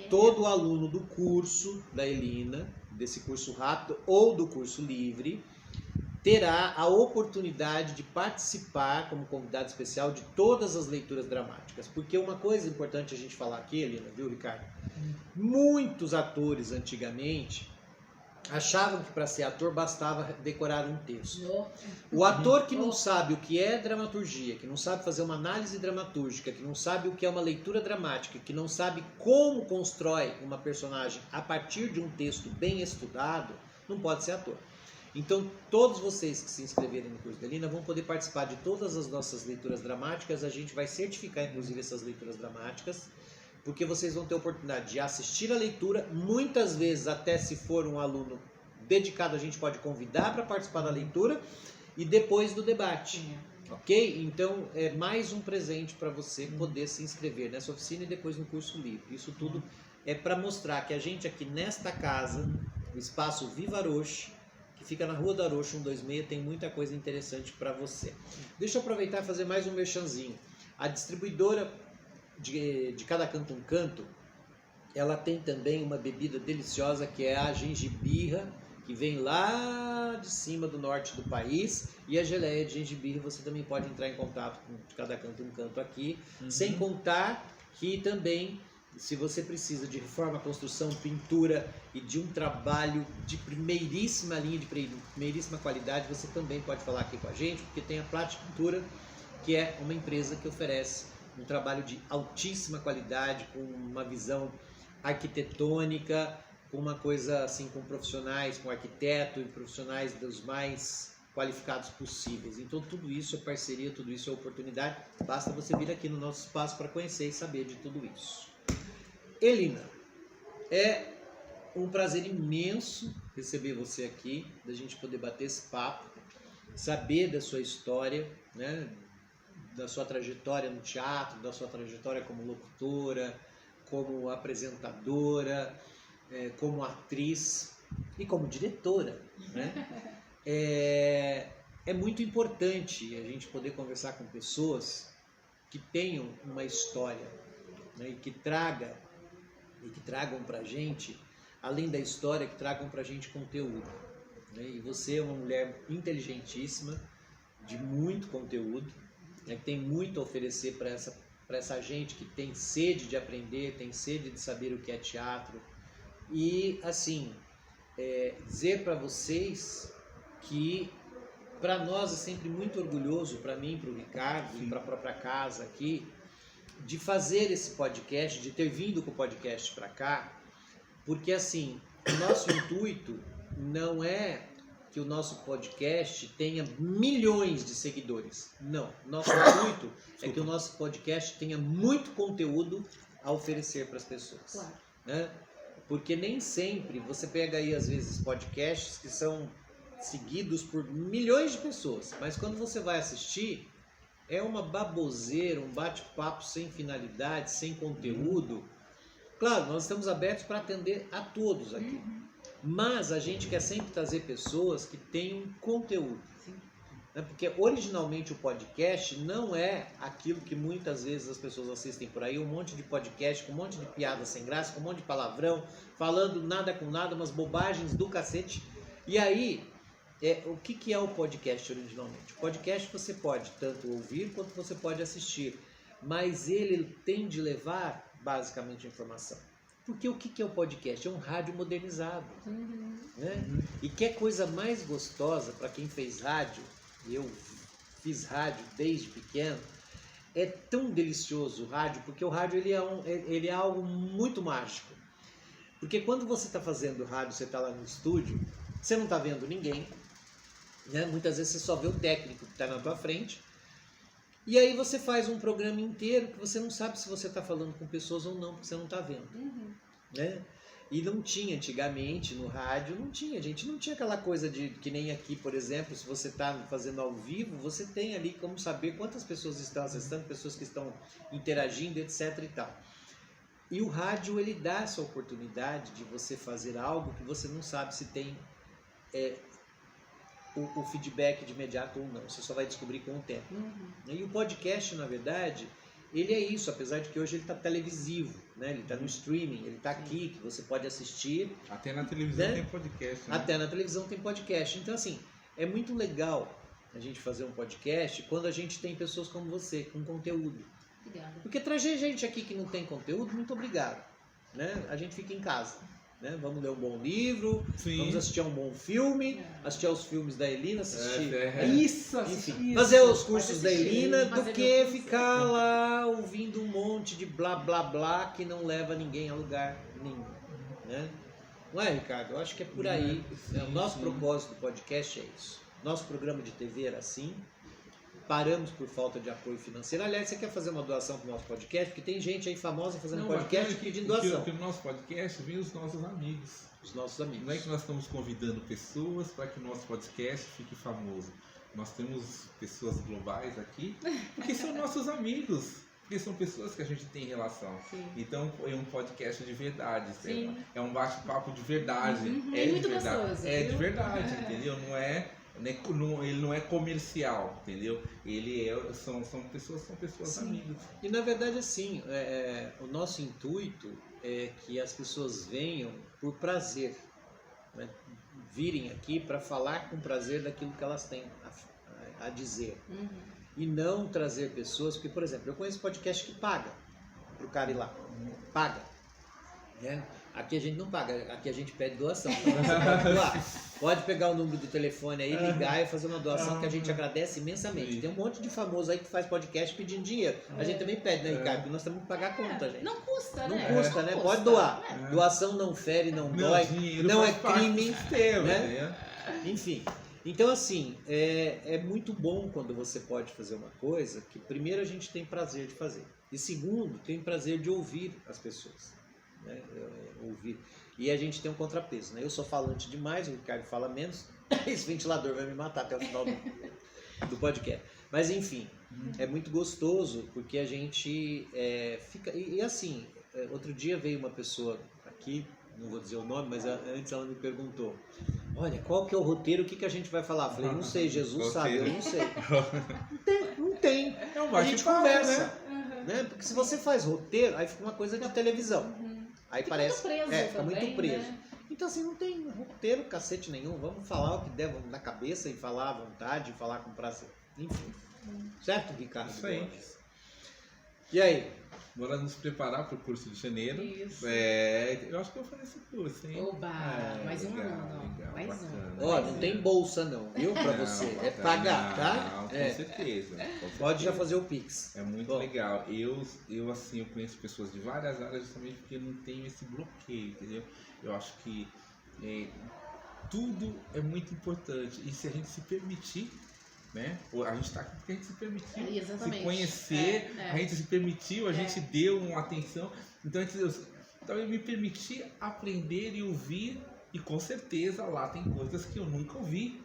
Todo aluno do curso da Elina, desse curso rápido ou do curso livre, terá a oportunidade de participar como convidado especial de todas as leituras dramáticas. Porque uma coisa importante a gente falar aqui, Elina, viu, Ricardo? Muitos atores antigamente achavam que para ser ator bastava decorar um texto. O ator que não sabe o que é dramaturgia, que não sabe fazer uma análise dramatúrgica, que não sabe o que é uma leitura dramática, que não sabe como constrói uma personagem a partir de um texto bem estudado, não pode ser ator. Então, todos vocês que se inscreverem no curso da Elina vão poder participar de todas as nossas leituras dramáticas. A gente vai certificar, inclusive, essas leituras dramáticas, porque vocês vão ter a oportunidade de assistir a leitura, muitas vezes, até se for um aluno dedicado, a gente pode convidar para participar da leitura e depois do debate. Ok? Então, é mais um presente para você poder se inscrever nessa oficina e depois no curso livre. Isso tudo é para mostrar que a gente aqui nesta casa, o espaço Viva Aroche, que fica na Rua do Aroche 126, tem muita coisa interessante para você. Deixa eu aproveitar e fazer mais um merchanzinho. A distribuidora de Cada Canto um Canto, ela tem também uma bebida deliciosa que é a gengibirra, que vem lá de cima do norte do país, e a geleia de gengibre você também pode entrar em contato com Cada Canto um Canto aqui, sem contar que também, se você precisa de reforma, construção, pintura e de um trabalho de primeiríssima linha, de primeiríssima qualidade, você também pode falar aqui com a gente, porque tem a Plat Pintura, que é uma empresa que oferece um trabalho de altíssima qualidade, com uma visão arquitetônica, com uma coisa assim, com profissionais, com arquiteto e profissionais dos mais qualificados possíveis. Então tudo isso é parceria, tudo isso é oportunidade. Basta você vir aqui no nosso espaço para conhecer e saber de tudo isso. Elina, é um prazer imenso receber você aqui, da gente poder bater esse papo, saber da sua história, né? Da sua trajetória no teatro, da sua trajetória como locutora, como apresentadora, como atriz e como diretora, né? É muito importante a gente poder conversar com pessoas que tenham uma história, né? E que tragam para a gente, além da história, que tragam para a gente conteúdo, né? E você é uma mulher inteligentíssima, de muito conteúdo, né? Que tem muito a oferecer para essa gente que tem sede de aprender, tem sede de saber o que é teatro. E, assim, dizer para vocês que, para nós, é sempre muito orgulhoso, para mim, para o Ricardo, e para a própria casa aqui, de fazer esse podcast, de ter vindo com o podcast para cá, porque, assim, o nosso intuito não é que o nosso podcast tenha milhões de seguidores. Não. Nosso intuito é que o nosso podcast tenha muito conteúdo a oferecer para as pessoas. Claro. Né? Porque nem sempre você pega aí, às vezes, podcasts que são seguidos por milhões de pessoas, mas quando você vai assistir, é uma baboseira, um bate-papo sem finalidade, sem conteúdo. Claro, nós estamos abertos para atender a todos aqui. Mas a gente quer sempre trazer pessoas que tenham conteúdo. Né? Porque originalmente o podcast não é aquilo que muitas vezes as pessoas assistem por aí, um monte de podcast com um monte de piada sem graça, com um monte de palavrão, falando nada com nada, umas bobagens do cacete. E aí, o que é o podcast originalmente? O podcast você pode tanto ouvir quanto você pode assistir, mas ele tem de levar basicamente informação. Porque o que é o podcast? É um rádio modernizado. Né? E que coisa mais gostosa para quem fez rádio, eu fiz rádio desde pequeno, é tão delicioso o rádio, porque o rádio ele é algo muito mágico. Porque quando você está fazendo rádio, você está lá no estúdio, você não está vendo ninguém, né? Muitas vezes você só vê o técnico que está na tua frente, e aí você faz um programa inteiro que você não sabe se você está falando com pessoas ou não, porque você não está vendo. Né? E não tinha antigamente no rádio, não tinha, gente, não tinha aquela coisa de que nem aqui, por exemplo, se você está fazendo ao vivo, você tem ali como saber quantas pessoas estão acessando, pessoas que estão interagindo, etc e tal. E o rádio, ele dá essa oportunidade de você fazer algo que você não sabe se tem o feedback de imediato ou não, você só vai descobrir com o tempo. E o podcast, na verdade, ele é isso, apesar de que hoje ele está televisivo, né? Ele está no streaming, ele está aqui, que você pode assistir. Até na televisão, né? Tem podcast. Né? Até na televisão tem podcast. Então, assim, é muito legal a gente fazer um podcast quando a gente tem pessoas como você, com conteúdo. Obrigada. Porque trazer gente aqui que não tem conteúdo, muito obrigado. Né? A gente fica em casa. Né? Vamos ler um bom livro, vamos assistir a um bom filme, assistir aos filmes da Elina, assistir enfim, fazer os cursos da Elina, do que ficar lá ouvindo um monte de blá blá blá que não leva ninguém a lugar nenhum. Né? Não é, Ricardo? Eu acho que é por aí. O nosso propósito do podcast é isso. Nosso programa de TV era assim. Paramos por falta de apoio financeiro. Aliás, você quer fazer uma doação para o nosso podcast? Porque tem gente aí famosa fazendo podcast pedindo doação. Porque no nosso podcast vem os nossos amigos. Os nossos amigos. Não é que nós estamos convidando pessoas para que o nosso podcast fique famoso. Nós temos pessoas globais aqui, porque são nossos amigos. Porque são pessoas que a gente tem relação. Sim. Então é um podcast de verdade. É um bate-papo de verdade. É muito de verdade. gostoso. É de verdade, entendeu? Não é Ele não é comercial, entendeu? São pessoas amigas. E na verdade, assim, o nosso intuito é que as pessoas venham por prazer, né? Virem aqui para falar com prazer daquilo que elas têm a dizer. E não trazer pessoas, porque, por exemplo, eu conheço podcast que paga para o cara ir lá, paga, né? Aqui a gente não paga, aqui a gente pede doação. Então você pode doar. Pode pegar o número do telefone aí, ligar e fazer uma doação que a gente agradece imensamente. Tem um monte de famoso aí que faz podcast pedindo dinheiro. A gente também pede, né, Ricardo? Porque nós temos que pagar a conta, gente. Não custa, Não né? custa, né? Pode doar. Doação não fere, não dói, não é crime, né? Enfim. Então, assim, é muito bom quando você pode fazer uma coisa que, primeiro, a gente tem prazer de fazer. E, segundo, tem prazer de ouvir as pessoas. Né? Ouvir. E a gente tem um contrapeso, né? Eu sou falante demais, o Ricardo fala menos. Esse ventilador vai me matar até o final do podcast. Mas enfim, é muito gostoso porque a gente fica... E assim, outro dia veio uma pessoa aqui, não vou dizer o nome, mas antes ela me perguntou: olha, qual que é o roteiro, o que a gente vai falar? Eu falei, não sei, Jesus sabe, eu não sei. Não tem. A gente conversa. Né? Porque se você faz roteiro, aí fica uma coisa de televisão. Aí fica parece. Muito preso fica também, muito preso. Né? Então assim, não tem roteiro, cacete nenhum. Vamos falar o que der na cabeça e falar à vontade, falar com prazer. Enfim. Certo, Ricardo? Isso aí. E aí? Bora nos preparar para o curso de janeiro. Isso. Eu acho que eu vou fazer esse curso, hein? Oba! Mais um ano. Mais um. Ó, não tem bolsa não, viu? Pra você. É pagar, tá? Com certeza. Pode já fazer o Pix. É muito legal. Eu conheço pessoas de várias áreas justamente porque eu não tenho esse bloqueio, entendeu? Eu acho que tudo é muito importante. E se a gente se permitir, né? A gente está aqui porque a gente se permitiu se conhecer, a gente se permitiu, a gente deu uma atenção. Então eu me permiti aprender e ouvir, e com certeza lá tem coisas que eu nunca ouvi.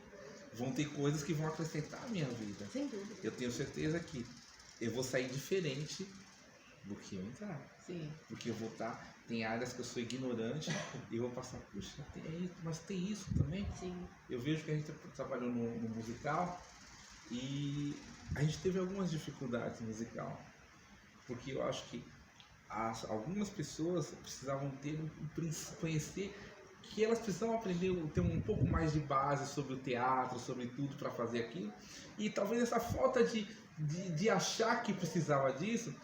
Vão ter coisas que vão acrescentar a minha vida. Sem dúvida. Eu tenho certeza que eu vou sair diferente do que eu entrar. Sim. Porque eu vou estar... Tem áreas que eu sou ignorante e eu vou passar, puxa, mas tem isso também? Sim. Eu vejo que a gente trabalhou no musical e a gente teve algumas dificuldades no musical. Porque eu acho que algumas pessoas precisavam conhecer que elas precisavam aprender, ter um pouco mais de base sobre o teatro, sobre tudo para fazer aquilo. E talvez essa falta de achar que precisava disso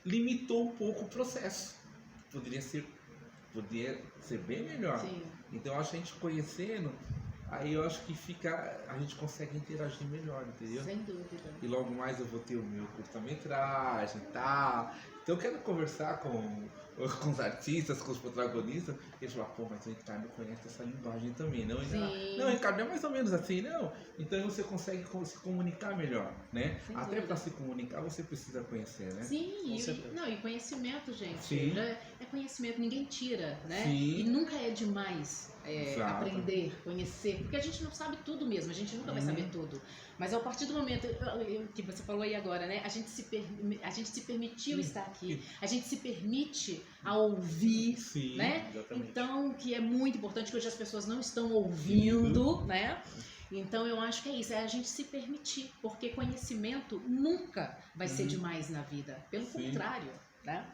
limitou um pouco o processo. Poderia ser bem melhor. Sim. Então eu acho que a gente conhecendo, aí eu acho que a gente consegue interagir melhor, entendeu? Sem dúvida. E logo mais eu vou ter o meu curta-metragem e tal. Então eu quero conversar com os artistas, com os protagonistas, e eles falam, pô, mas o Ricardo conhece essa linguagem também, não? Não, o Ricardo é mais ou menos assim, não. Então você consegue se comunicar melhor, né? Até para se comunicar você precisa conhecer, né? Sim, e conhecimento, gente. Sim. É conhecimento, ninguém tira, né? Sim. E nunca é demais aprender, conhecer, porque a gente não sabe tudo mesmo, a gente nunca vai saber tudo. Mas a partir do momento que você falou aí agora, né? A gente se permitiu estar aqui, a gente se permite a ouvir, sim, né? Exatamente. Então, que é muito importante, que hoje as pessoas não estão ouvindo, né? Então eu acho que é isso, é a gente se permitir, porque conhecimento nunca vai ser demais na vida, pelo contrário, né?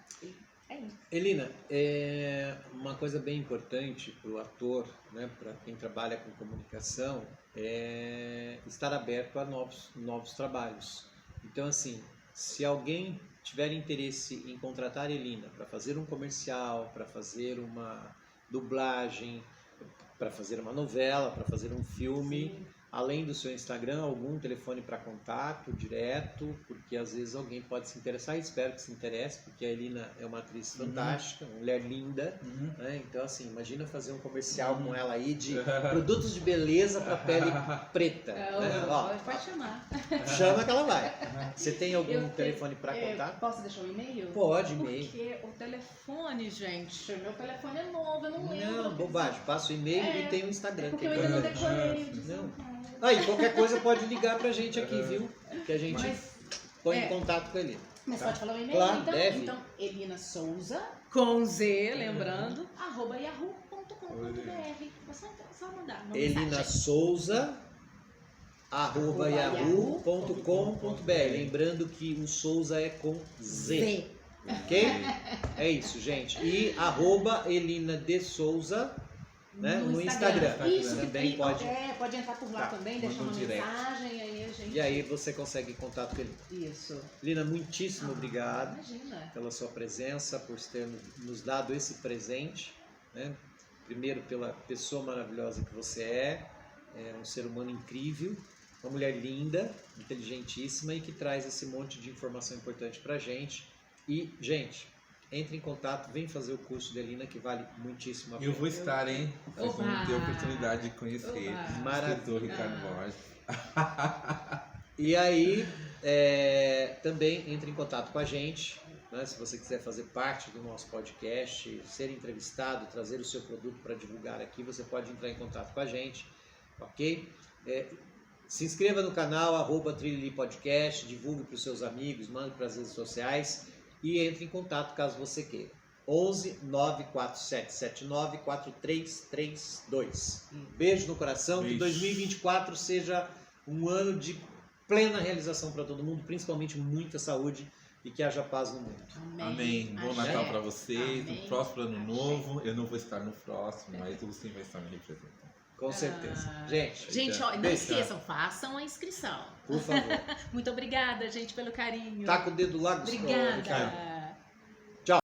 É isso. Elina, uma coisa bem importante para o ator, né, para quem trabalha com comunicação, é estar aberto a novos trabalhos. Então, assim, se alguém tiver interesse em contratar a Elina para fazer um comercial, para fazer uma dublagem, para fazer uma novela, para fazer um filme, sim, além do seu Instagram, algum telefone para contato direto, porque às vezes alguém pode se interessar, e espero que se interesse, porque a Elina é uma atriz fantástica, uma mulher linda, né? Então assim, imagina fazer um comercial com ela aí de produtos de beleza para pele preta. Né? Pode chamar. Chama que ela vai. Você tem algum telefone para contato? Posso deixar o e-mail? Pode, e-mail. Porque o telefone, gente, meu telefone é novo, eu não lembro. Não, bobagem, passa o e-mail e tem o Instagram. Porque eu ainda não decorei. Não. Aí, qualquer coisa pode ligar pra gente aqui, viu? Que a gente põe em contato com a Elina. Mas pode falar o e-mail? Claro, então, deve. Então, Elina Souza, com Z, lembrando, @yahoo.com.br. É só mandar uma Elina mensagem. Souza, @yahoo.com.br. Lembrando que o Souza é com Z. Ok? É isso, gente. E @Elina de Souza, né? No Instagram. Isso, também pode entrar por lá também, deixar uma mensagem, aí a gente... E aí você consegue contato com ele. Isso. Lina, muitíssimo obrigado Imagina. pela sua presença, por ter nos dado esse presente, né? Primeiro pela pessoa maravilhosa que você é um ser humano incrível, uma mulher linda, inteligentíssima e que traz esse monte de informação importante pra gente. E, gente, entre em contato, vem fazer o curso da Elina, que vale muitíssimo a pena. Eu vou estar, hein? Vocês vão ter a oportunidade de conhecer o escritor Ricardo Borges. E aí, também entre em contato com a gente, né? Se você quiser fazer parte do nosso podcast, ser entrevistado, trazer o seu produto para divulgar aqui, você pode entrar em contato com a gente, ok? Se inscreva no canal, @trililipodcast, divulgue para os seus amigos, mande para as redes sociais e entre em contato caso você queira. 11 94779 4332. Beijo no coração, que 2024 seja um ano de plena realização para todo mundo, principalmente muita saúde e que haja paz no mundo. Amém. Bom Natal para vocês, um próspero ano novo. Eu não vou estar no próximo, mas o Sim vai estar me representando. Com certeza. Gente, ó, não esqueçam, façam a inscrição. Por favor. Muito obrigada, gente, pelo carinho. Taca o dedo lá, Obrigada. Ricardo.